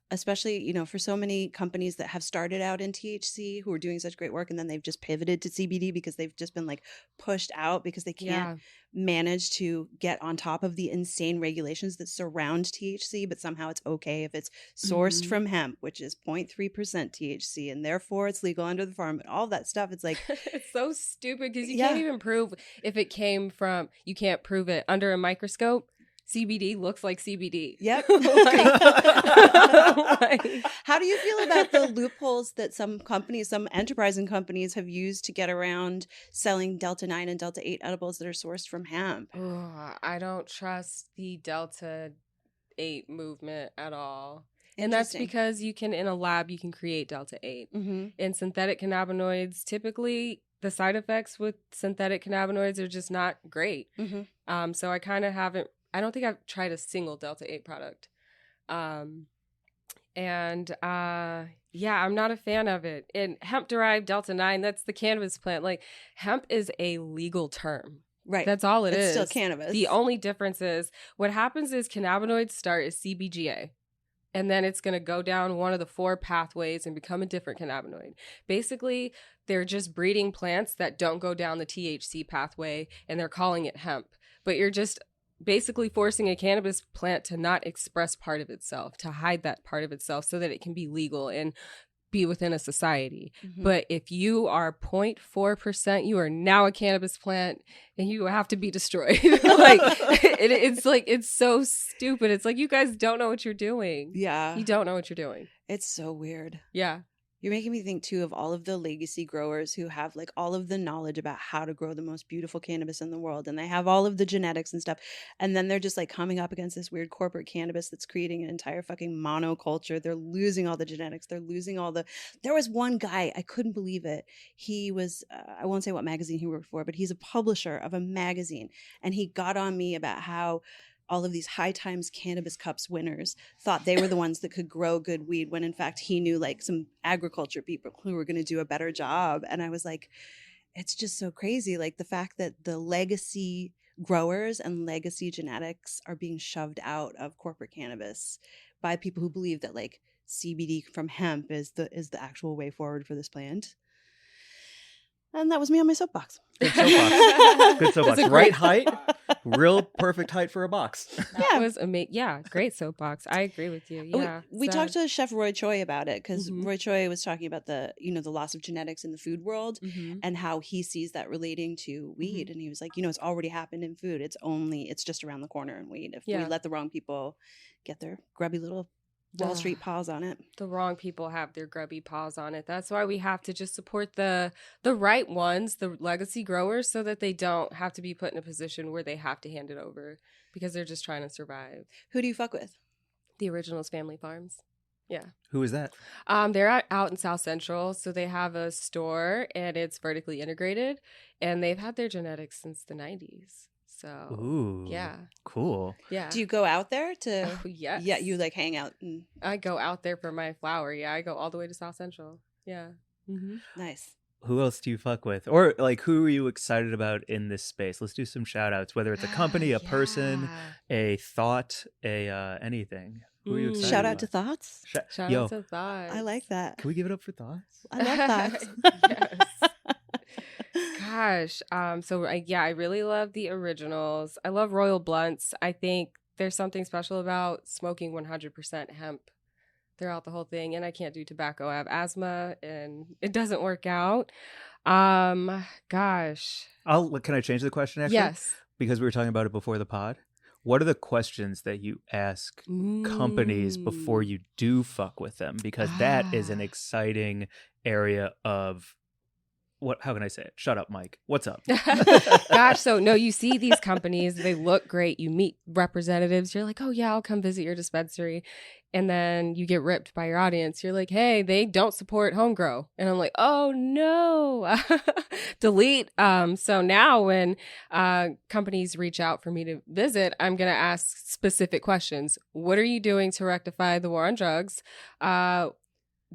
especially, for so many companies that have started out in THC who are doing such great work and then they've just pivoted to CBD because they've just been like pushed out because they can't manage to get on top of the insane regulations that surround THC, but somehow it's okay if it's sourced from hemp, which is 0.3% THC, and therefore it's legal under the farm and all that stuff. It's like it's so stupid because you can't even prove if it came from, you can't prove it under a microscope. CBD looks like CBD. Yep. Like, how do you feel about the loopholes that some companies, some enterprising companies have used to get around selling Delta 9 and Delta 8 edibles that are sourced from hemp? I don't trust the Delta 8 movement at all. And that's because you can, in a lab, you can create Delta 8. And synthetic cannabinoids, typically the side effects with synthetic cannabinoids are just not great. So I kind of haven't, I don't think I've tried a single Delta 8 product. I'm not a fan of it. And hemp-derived Delta 9, that's the cannabis plant. Like, hemp is a legal term. Right. That's all it is. It's still cannabis. The only difference is what happens is cannabinoids start as CBGA. And then it's going to go down one of the 4 pathways and become a different cannabinoid. Basically, they're just breeding plants that don't go down the THC pathway, and they're calling it hemp. But you're just basically forcing a cannabis plant to not express part of itself, to hide that part of itself so that it can be legal and be within a society. But if you are 0.4%, you are now a cannabis plant and you have to be destroyed. Like it's so stupid. It's like, you guys don't know what you're doing. Yeah. You don't know what you're doing. It's so weird. Yeah. You're making me think, too, of all of the legacy growers who have, like, all of the knowledge about how to grow the most beautiful cannabis in the world. And they have all of the genetics and stuff. And then they're just, like, coming up against this weird corporate cannabis that's creating an entire fucking monoculture. They're losing all the genetics. They're losing all the... There was one guy, I couldn't believe it. He was, I won't say what magazine he worked for, but he's a publisher of a magazine. And he got on me about how all of these High Times Cannabis Cups winners thought they were the ones that could grow good weed, when in fact he knew like some agriculture people who were going to do a better job. And I was like, it's just so crazy. Like the fact that the legacy growers and legacy genetics are being shoved out of corporate cannabis by people who believe that like CBD from hemp is the actual way forward for this plant. And that was me on my soapbox. Good soapbox. Good soapbox. Right height. Real perfect height for a box. That was amazing. Yeah, great soapbox. I agree with you. Yeah. We talked to Chef Roy Choi about it because Roy Choi was talking about the loss of genetics in the food world and how he sees that relating to weed. And he was like, it's already happened in food. It's just around the corner in weed. If we let the wrong people get their grubby little Wall Street paws on it. The wrong people have their grubby paws on it. That's why we have to just support the right ones, the legacy growers, so that they don't have to be put in a position where they have to hand it over because they're just trying to survive. Who do you fuck with? The Originals Family Farms. Yeah. Who is that? They're out in South Central, so they have a store and it's vertically integrated, and they've had their genetics since the 90s. So, ooh, yeah. Cool. Yeah. Do you go out there to? Oh, yes. Yeah, you like hang out. I go out there for my flower. Yeah, I go all the way to South Central. Yeah. Nice. Who else do you fuck with? Or like, who are you excited about in this space? Let's do some shout outs, whether it's a company, a person, a thought, anything. Who are you excited Shout about? out to Thoughts? Shout out to Thoughts. I like that. Can we give it up for Thoughts? I love Thoughts. Yes. Gosh. I really love the Originals. I love Royal Blunts. I think there's something special about smoking 100% hemp throughout the whole thing. And I can't do tobacco. I have asthma and it doesn't work out. Gosh. Can I change the question actually? Yes. Because we were talking about it before the pod. What are the questions that you ask companies before you do fuck with them? Because that is an exciting area of how can I say it? Shut up, Mike. What's up? Gosh, so no, you see these companies, they look great. You meet representatives. You're like, oh yeah, I'll come visit your dispensary. And then you get ripped by your audience. You're like, hey, they don't support home grow. And I'm like, oh no, delete. So now when companies reach out for me to visit, I'm going to ask specific questions. What are you doing to rectify the war on drugs?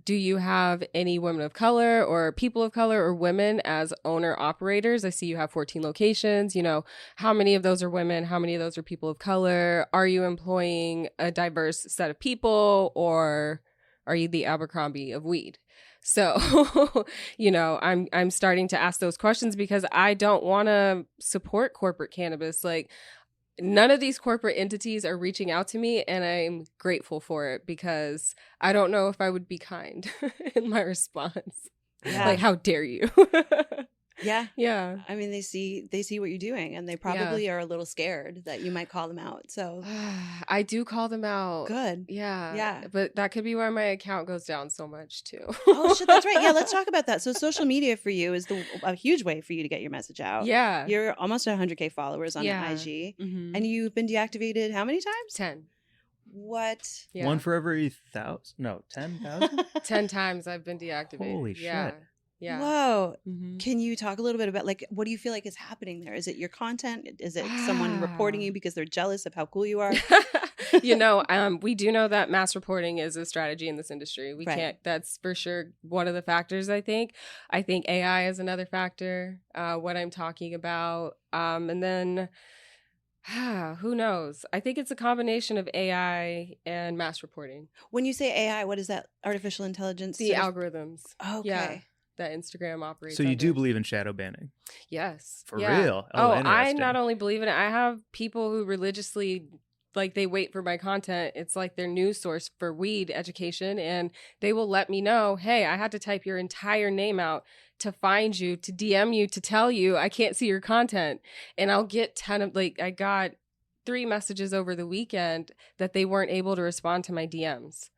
do you have any women of color or people of color or women as owner operators? I see you have 14 locations. You know, how many of those are women? How many of those are people of color? Are you employing a diverse set of people, or are you the Abercrombie of weed? So, you know, I'm starting to ask those questions because I don't want to support corporate cannabis. Like, none of these corporate entities are reaching out to me, and I'm grateful for it because I don't know if I would be kind in my response. Yeah. Like, how dare you? Yeah. Yeah. I mean, they see what you're doing, and they probably are a little scared that you might call them out. So I do call them out. good. Yeah. Yeah. But that could be why my account goes down so much too. Oh shit, that's right. Yeah, let's talk about that. So social media for you is a huge way for you to get your message out. Yeah. You're almost 100K followers on IG, and you've been deactivated how many times? 10. What? Yeah. One for every 1,000? No, 10,000? 10 times I've been deactivated. Holy yeah. shit. Yeah. Whoa. Mm-hmm. Can you talk a little bit about, like, what do you feel like is happening there? Is it your content? Is it someone reporting you because they're jealous of how cool you are? You know, we do know that mass reporting is a strategy in this industry. We Right. can't, that's for sure one of the factors, I think. I think AI is another factor, what I'm talking about. And then, who knows? I think it's a combination of AI and mass reporting. When you say AI, what is that? Artificial intelligence? The sort of- algorithms. Okay. Yeah. That Instagram operates. So you under. do believe in shadow banning? Yes. For Yeah. real? Oh, I interesting. not only believe in it, I have people who religiously, like, they wait for my content. It's like their news source for weed education, and they will let me know, hey, I had to type your entire name out to find you, to DM you, to tell you I can't see your content. And I'll get 10 of, like, I got 3 messages over the weekend that they weren't able to respond to my DMs.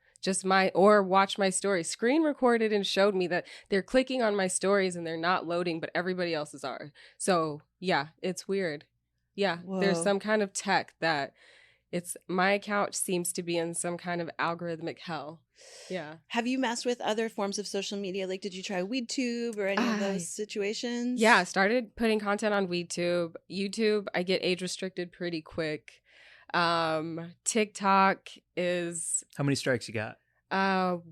Or watch my stories, screen recorded and showed me that they're clicking on my stories and they're not loading, but everybody else's are. So yeah, it's weird. Yeah. Whoa. There's some kind of tech that my account seems to be in some kind of algorithmic hell. Yeah. Have you messed with other forms of social media? Like, did you try WeedTube or any of those situations? Yeah. I started putting content on WeedTube. YouTube, I get age restricted pretty quick. TikTok is How many strikes you got? 1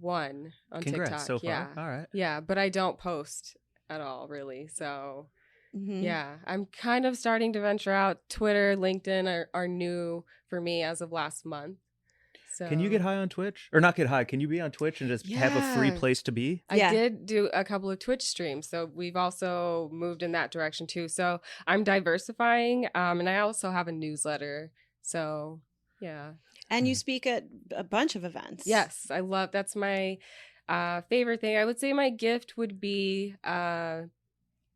on Congrats TikTok. so far. Yeah. All right. Yeah, but I don't post at all, really. So Mhm. yeah, I'm kind of starting to venture out. Twitter, LinkedIn are new for me as of last month. So Can you get high on Twitch? Or not get high? Can you be on Twitch and just have a free Yeah. place to be? I Yeah. did do a couple of Twitch streams, so we've also moved in that direction too. So I'm diversifying, and I also have a newsletter. So yeah. And you speak at a bunch of events. Yes, that's my favorite thing. I would say my gift would be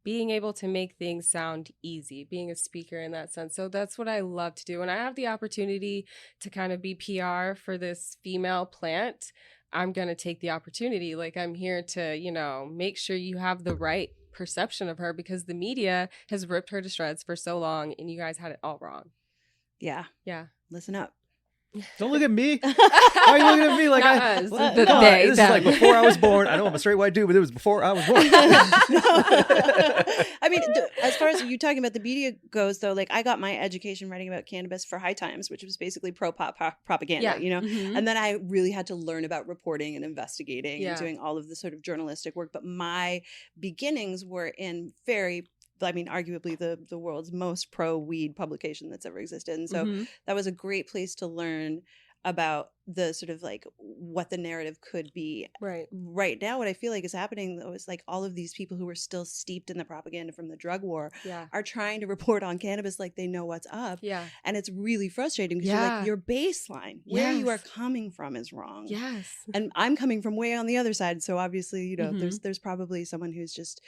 being able to make things sound easy, being a speaker in that sense. So that's what I love to do. And I have the opportunity to kind of be PR for this female plant. I'm going to take the opportunity. Like, I'm here to, you know, make sure you have the right perception of her, because the media has ripped her to shreds for so long and you guys had it all wrong. Yeah. Yeah. Listen up. Don't look at me. Why are you looking at me like Not I? us. Well, The no, they, this is them. like before I was born. I know I'm a straight white dude, but it was before I was born. I mean, as far as you talking about the media goes, though, like, I got my education writing about cannabis for High Times, which was basically pro-pop propaganda, Yeah. you know? Mhm. And then I really had to learn about reporting and investigating Yeah. and doing all of the sort of journalistic work. But my beginnings were in arguably the world's most pro-weed publication that's ever existed. And so Mhm. that was a great place to learn about the sort of, like, what the narrative could be. Right. Right now, what I feel like is happening, though, is like all of these people who are still steeped in the propaganda from the drug war Yeah. are trying to report on cannabis like they know what's up. Yeah. And it's really frustrating because Yeah. your baseline, where you are Yes. coming from, is wrong. Yes. And I'm coming from way on the other side. So obviously, you know, Mhm. there's probably someone who's just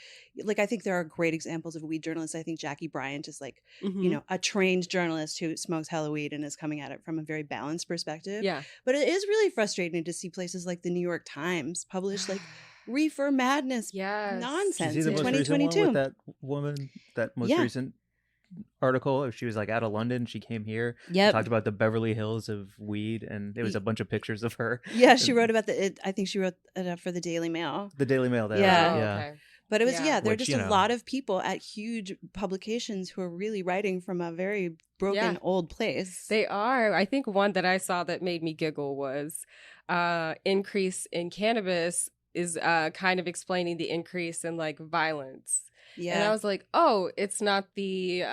like, I think there are great examples of weed journalists. I think Jackie Bryant is, like, Mhm. you know, a trained journalist who smokes hella weed and is coming at it from a very balanced perspective. Yeah. But it is really frustrating to see places like the New York Times publish, like, reefer madness Yes. Did you nonsense see the in most recent one 2022. with that woman? That most Yeah. recent article. She was like out of London. She came here. Yep. Talked about the Beverly Hills of weed, and it was a bunch of pictures of her. Yeah, she wrote about I think she wrote it up for the Daily Mail. The Daily Mail. There. Yeah. Oh, Yeah. okay. But it was, there are Which, just you a know. lot of people at huge publications who are really writing from a very broken old place. They are. I think one that I saw that made me giggle was increase in cannabis is kind of explaining the increase in like violence. Yeah. And I was like, oh, it's not the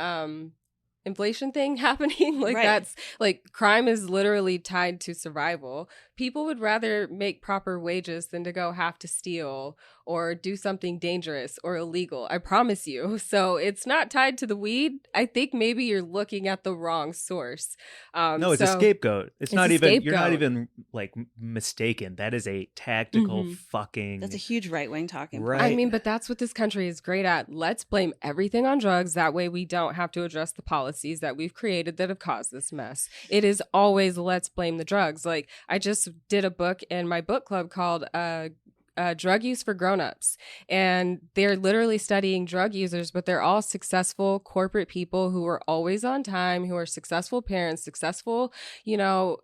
inflation thing happening. Like that's like crime is literally tied to survival. People would rather make proper wages than to go have to steal or do something dangerous or illegal. I promise you. So it's not tied to the weed. I think maybe you're looking at the wrong source. No, it's a scapegoat. It's not even, you're not even like mistaken. That is a tactical fucking. That's a huge right-wing talking point. Right. I mean, but that's what this country is great at. Let's blame everything on drugs. That way we don't have to address the policies that we've created that have caused this mess. It is always let's blame the drugs. Like I just did a book in my book club called Drug Use for Grown-Ups. And they're literally studying drug users, but they're all successful corporate people who are always on time, who are successful parents, successful, you know,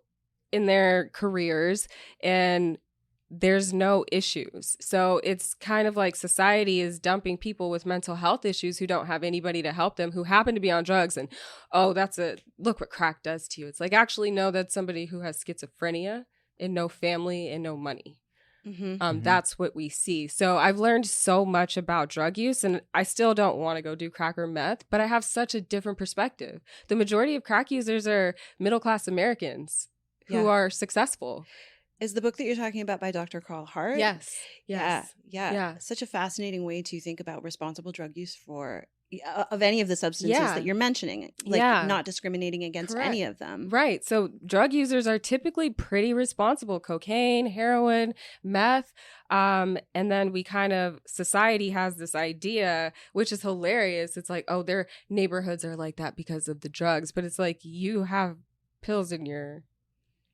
in their careers. And there's no issues. So it's kind of like society is dumping people with mental health issues who don't have anybody to help them, who happen to be on drugs. And, oh, look what crack does to you. It's like, actually, no, that's somebody who has schizophrenia and no family and no money. That's what we see. So I've learned so much about drug use, and I still don't want to go do crack or meth, but I have such a different perspective. The majority of crack users are middle-class Americans who are successful. Is the book that you're talking about by Dr. Carl Hart? Yes. Yeah. Such a fascinating way to think about responsible drug use of any of the substances that you're mentioning, like not discriminating against any of them. Right. So drug users are typically pretty responsible. Cocaine, heroin, meth. And then society has this idea, which is hilarious. It's like, oh, their neighborhoods are like that because of the drugs. But it's like, you have pills in your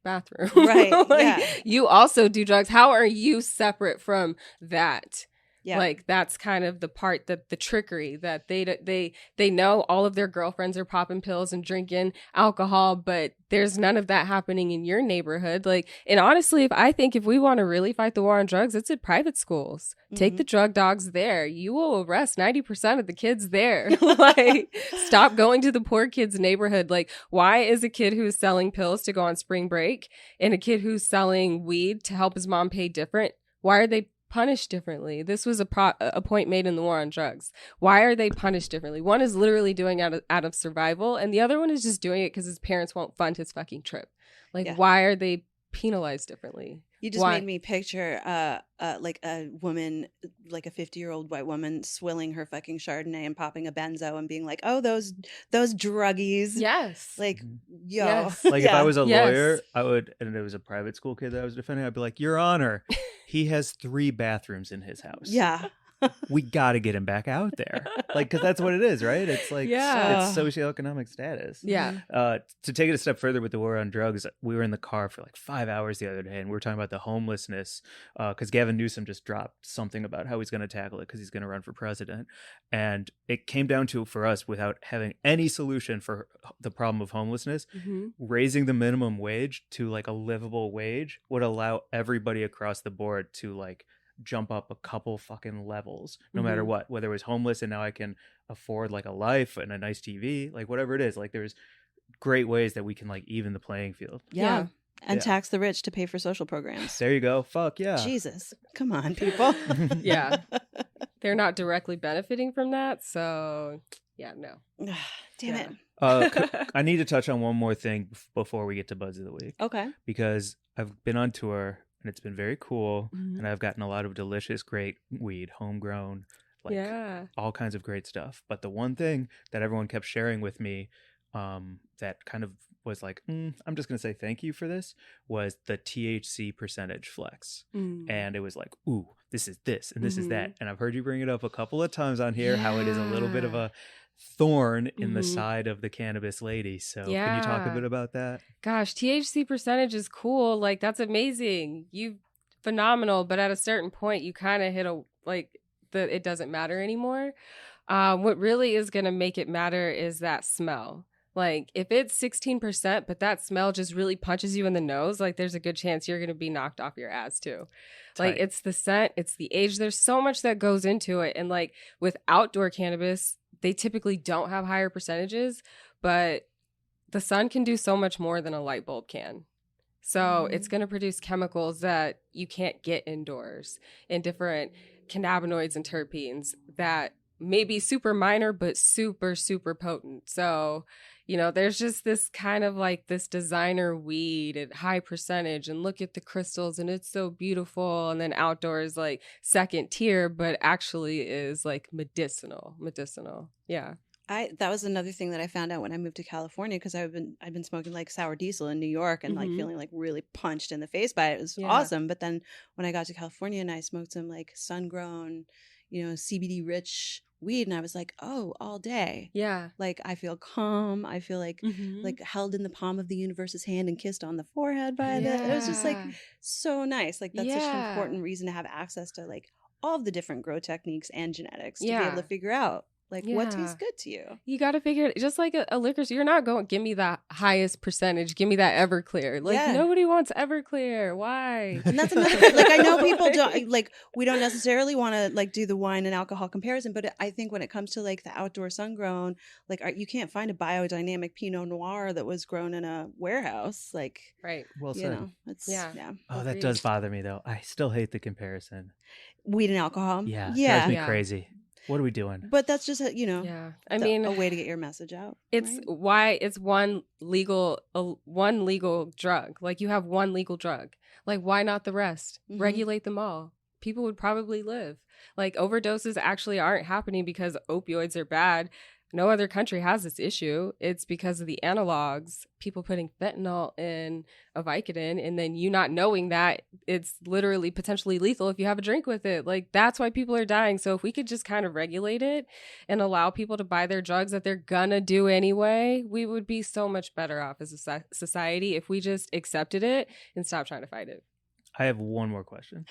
bathroom. Right. You also do drugs. How are you separate from that? Yeah. Like that's kind of the part that the trickery that they know all of their girlfriends are popping pills and drinking alcohol, but there's none of that happening in your neighborhood. Like, and honestly, if we want to really fight the war on drugs, it's at private schools. Take the drug dogs there. You will arrest 90% of the kids there. Like, stop going to the poor kid's neighborhood. Like, why is a kid who's selling pills to go on spring break and a kid who's selling weed to help his mom pay different? Why are they punished differently? This was a point made in the war on drugs. Why are they punished differently? One is literally doing it out of survival, and the other one is just doing it because his parents won't fund his fucking trip. Like, why are they penalized differently? You just made me picture like a woman, like a 50-year-old white woman swilling her fucking Chardonnay and popping a benzo and being like, oh, those druggies. Yes. Like, yo. Yes. Like if I was a lawyer, I would, and it was a private school kid that I was defending, I'd be like, Your Honor, he has 3 bathrooms in his house. Yeah. We got to get him back out there. Like, because that's what it is, right? It's like, it's socioeconomic status. Yeah. To take it a step further with the war on drugs, we were in the car for like 5 hours the other day, and we were talking about the homelessness, because Gavin Newsom just dropped something about how he's going to tackle it because he's going to run for president. And it came down to, for us, without having any solution for the problem of homelessness, raising the minimum wage to like a livable wage would allow everybody across the board to like jump up a couple fucking levels, no matter what, whether it was homeless and now I can afford like a life and a nice TV, like whatever it is. Like there's great ways that we can like even the playing field. Yeah. And tax the rich to pay for social programs. There you go. Fuck yeah. Jesus. Come on, people. Yeah. They're not directly benefiting from that. So yeah, no. Damn it. I need to touch on one more thing before we get to Buds of the Week. Okay. Because I've been on tour and it's been very cool, and I've gotten a lot of delicious, great weed, homegrown, like all kinds of great stuff. But the one thing that everyone kept sharing with me, that kind of was like, I'm just gonna say thank you for this, was the THC percentage flex, and it was like, ooh, this is this and this is that, and I've heard you bring it up a couple of times on here, how it is a little bit of a thorn in the side of the cannabis lady. So can you talk a bit about that? Gosh, THC percentage is cool. Like, that's amazing. Phenomenal. But at a certain point, you kind of hit it doesn't matter anymore. What really is going to make it matter is that smell. Like if it's 16%, but that smell just really punches you in the nose, like there's a good chance you're going to be knocked off your ass too. Like it's the scent, it's the age. There's so much that goes into it. And like with outdoor cannabis, they typically don't have higher percentages, but the sun can do so much more than a light bulb can. So it's going to produce chemicals that you can't get indoors and different cannabinoids and terpenes that may be super minor, but super, super potent. So, you know, there's just this kind of like this designer weed at high percentage and look at the crystals and it's so beautiful. And then outdoors like second tier, but actually is like medicinal. Yeah. That was another thing that I found out when I moved to California, because I've been smoking like sour diesel in New York and like feeling like really punched in the face by it. It was awesome. But then when I got to California and I smoked some like sun-grown, you know, CBD rich weed, and I was like, oh, all day. Yeah. Like I feel calm. I feel like held in the palm of the universe's hand and kissed on the forehead by it. It was just like so nice. Like that's such an important reason to have access to like all of the different grow techniques and genetics to be able to figure out like what tastes good to you. You got to figure it, just like a liquor store. You're not going, give me the highest percentage. Give me that Everclear. Like nobody wants Everclear. Why? And that's another thing. Like I know people don't, like we don't necessarily want to like do the wine and alcohol comparison, but I think when it comes to like the outdoor sun grown, like you can't find a biodynamic Pinot Noir that was grown in a warehouse. Like, right. Well said. You know, it's, Oh, that does bother me though. I still hate the comparison. Weed and alcohol. Yeah. Drives me crazy. What are we doing? But that's just, you know, I mean, a way to get your message out. It's why it's one legal drug. Like you have one legal drug. Like why not the rest? Regulate them all. People would probably live. Like overdoses actually aren't happening because opioids are bad. No other country has this issue. It's because of the analogs, people putting fentanyl in a Vicodin, and then you not knowing that it's literally potentially lethal if you have a drink with it. Like, that's why people are dying. So if we could just kind of regulate it and allow people to buy their drugs that they're gonna do anyway, we would be so much better off as a society if we just accepted it and stopped trying to fight it. I have one more question.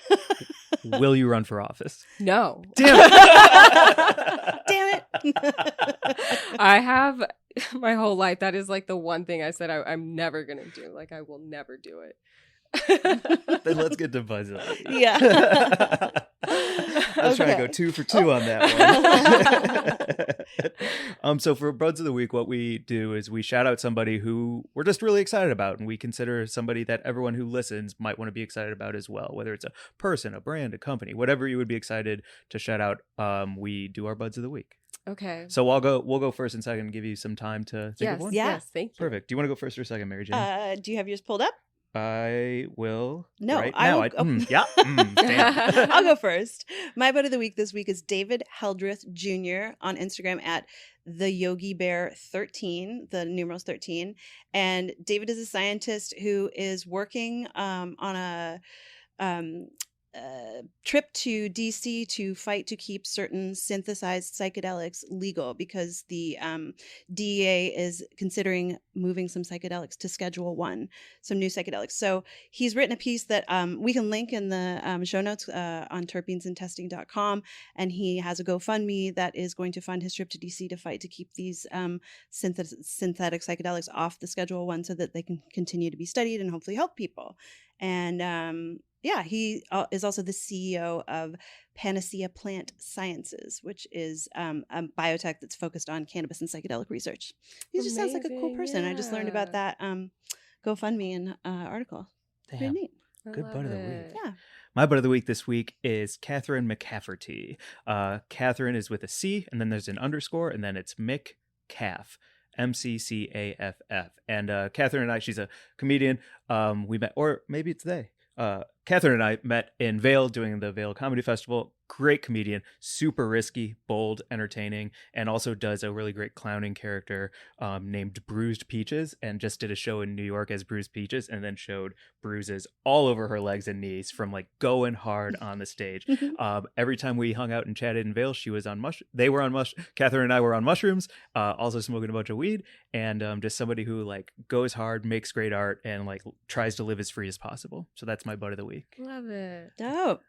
Will you run for office? No. Damn it. Damn it. I have my whole life. That is like the one thing I said I'm never going to do. Like, I will never do it. Then let's get to Buzz. Yeah. I was trying to go 2 for 2 on that one. So for Buds of the Week, what we do is we shout out somebody who we're just really excited about, and we consider somebody that everyone who listens might want to be excited about as well, whether it's a person, a brand, a company, whatever you would be excited to shout out. We do our Buds of the Week. Okay. So we'll go first and second and give you some time to think of one. Yes, thank you. Perfect. Do you want to go first or second, Mary Jane? Do you have yours pulled up? I will. No, right I now. will. Damn. I'll go first. My bud of the week this week is David Heldreth Jr. on Instagram at the Yogi Bear 13, the numerals 13. And David is a scientist who is working on a trip to DC to fight to keep certain synthesized psychedelics legal, because the DEA is considering moving some psychedelics to Schedule 1, some new psychedelics. So he's written a piece that we can link in the show notes on terpenesandtesting.com, and he has a GoFundMe that is going to fund his trip to DC to fight to keep these synthetic psychedelics off the Schedule 1 so that they can continue to be studied and hopefully help people. And he is also the CEO of Panacea Plant Sciences, which is a biotech that's focused on cannabis and psychedelic research. He just sounds like a cool person. I just learned about that GoFundMe and article. Damn. Pretty neat. Good bud of the week. Yeah. My bud of the week this week is Catherine McCafferty. Catherine is with a C, and then there's an underscore, and then it's McCaff. McCaff. And Catherine and I, she's a comedian. We met, or maybe it's they. Catherine and I met in Vail doing the Vail Comedy Festival. Great comedian, super risky, bold, entertaining, and also does a really great clowning character named Bruised Peaches, and just did a show in New York as Bruised Peaches, and then showed bruises all over her legs and knees from like going hard on the stage. Every time we hung out and chatted in Vail, she was on Catherine and I were on mushrooms, also smoking a bunch of weed, and just somebody who like goes hard, makes great art, and like tries to live as free as possible. So that's my bud of the week. Love it. Dope.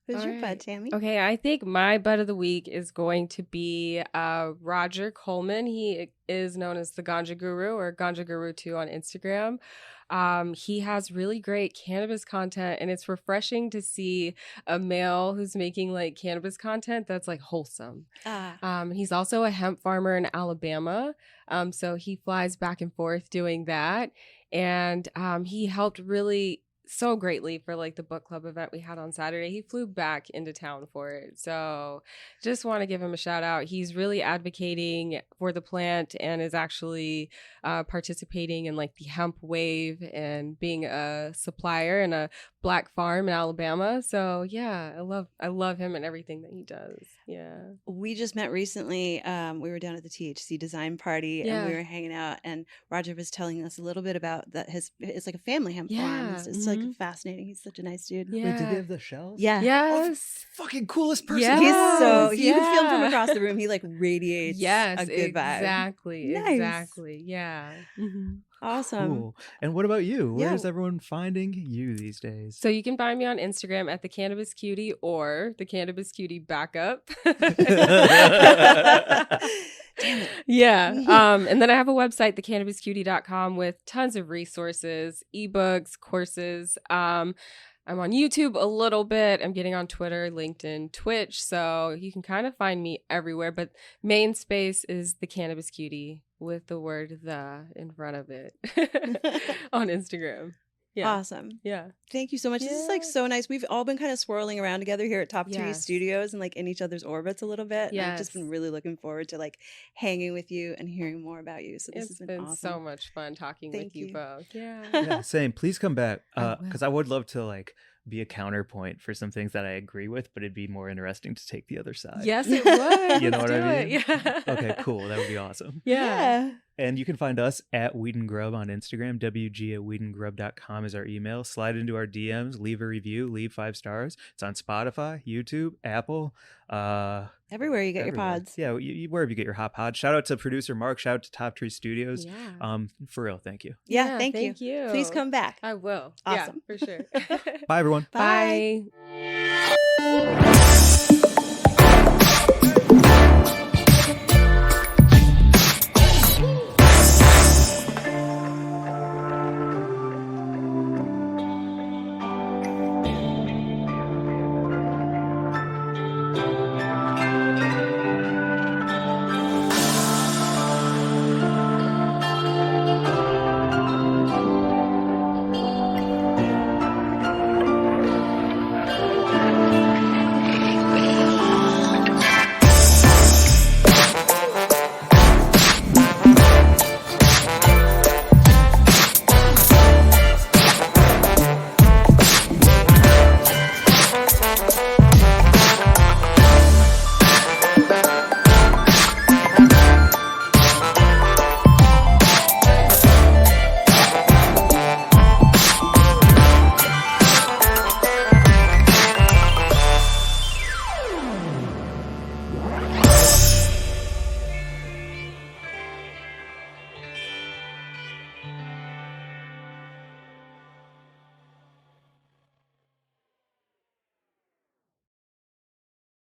Who's All your right. bud, Tammy? Okay, I think my bud of the week is going to be Roger Coleman. He is known as the Ganja Guru or Ganja Guru 2 on Instagram. He has really great cannabis content, and it's refreshing to see a male who's making like cannabis content that's like wholesome. He's also a hemp farmer in Alabama. So he flies back and forth doing that. And he helped really so greatly for like the book club event we had on Saturday. He flew back into town for it. So just want to give him a shout out. He's really advocating for the plant and is actually participating in like the hemp wave and being a supplier in a black farm in Alabama. So yeah, I love him and everything that he does. Yeah. We just met recently. We were down at the THC design party and we were hanging out, and Roger was telling us a little bit about that it's like a family hemp farm. It's like fascinating. He's such a nice dude. Yeah. Wait, did they have the shells? Yeah. Yes. Fucking coolest person. Yes. He's so you can feel him from Yeah. across the room. He like radiates a good vibe. Exactly. Nice. Exactly. Yeah. Awesome. Cool. And what about you? Yeah. Where's everyone finding you these days? So you can find me on Instagram at the Cannabis Cutie or the Cannabis Cutie Backup. Damn it. Yeah. And then I have a website, thecannabiscutie.com, with tons of resources, ebooks, courses. I'm on YouTube a little bit. I'm getting on Twitter, LinkedIn, Twitch. So you can kind of find me everywhere. But main space is the Cannabis Cutie with the word "the" in front of it on Instagram. Yeah. Awesome. Yeah. Thank you so much. This is like so nice. We've all been kind of swirling around together here at Top Tree Yes. Studios and like in each other's orbits a little bit. And I've just Yes. been really looking forward to like hanging with you and hearing more about you. So this It's has been been awesome. so much fun talking Thank with you you. both. Yeah. Yeah, same. Please come back I will. because I would love to like be a counterpoint for some things that I agree with, but it'd be more interesting to take the other side. Yes, it would. You know Let's what I do mean? it. Yeah. Okay, cool. That would be awesome. Yeah. And you can find us at Weed and Grub on Instagram. WG@weedandgrub.com is our email. Slide into our DMs, leave a review, leave 5 stars. It's on Spotify, YouTube, Apple, Everywhere you get your everywhere. pods. Yeah, wherever you get your hot pod. Shout out to producer Mark. Shout out to Top Tree Studios. Yeah. For real, thank you. Yeah, thank you. you. Please come back. I will. Awesome. Yeah, for sure. Bye, everyone. Bye. Bye.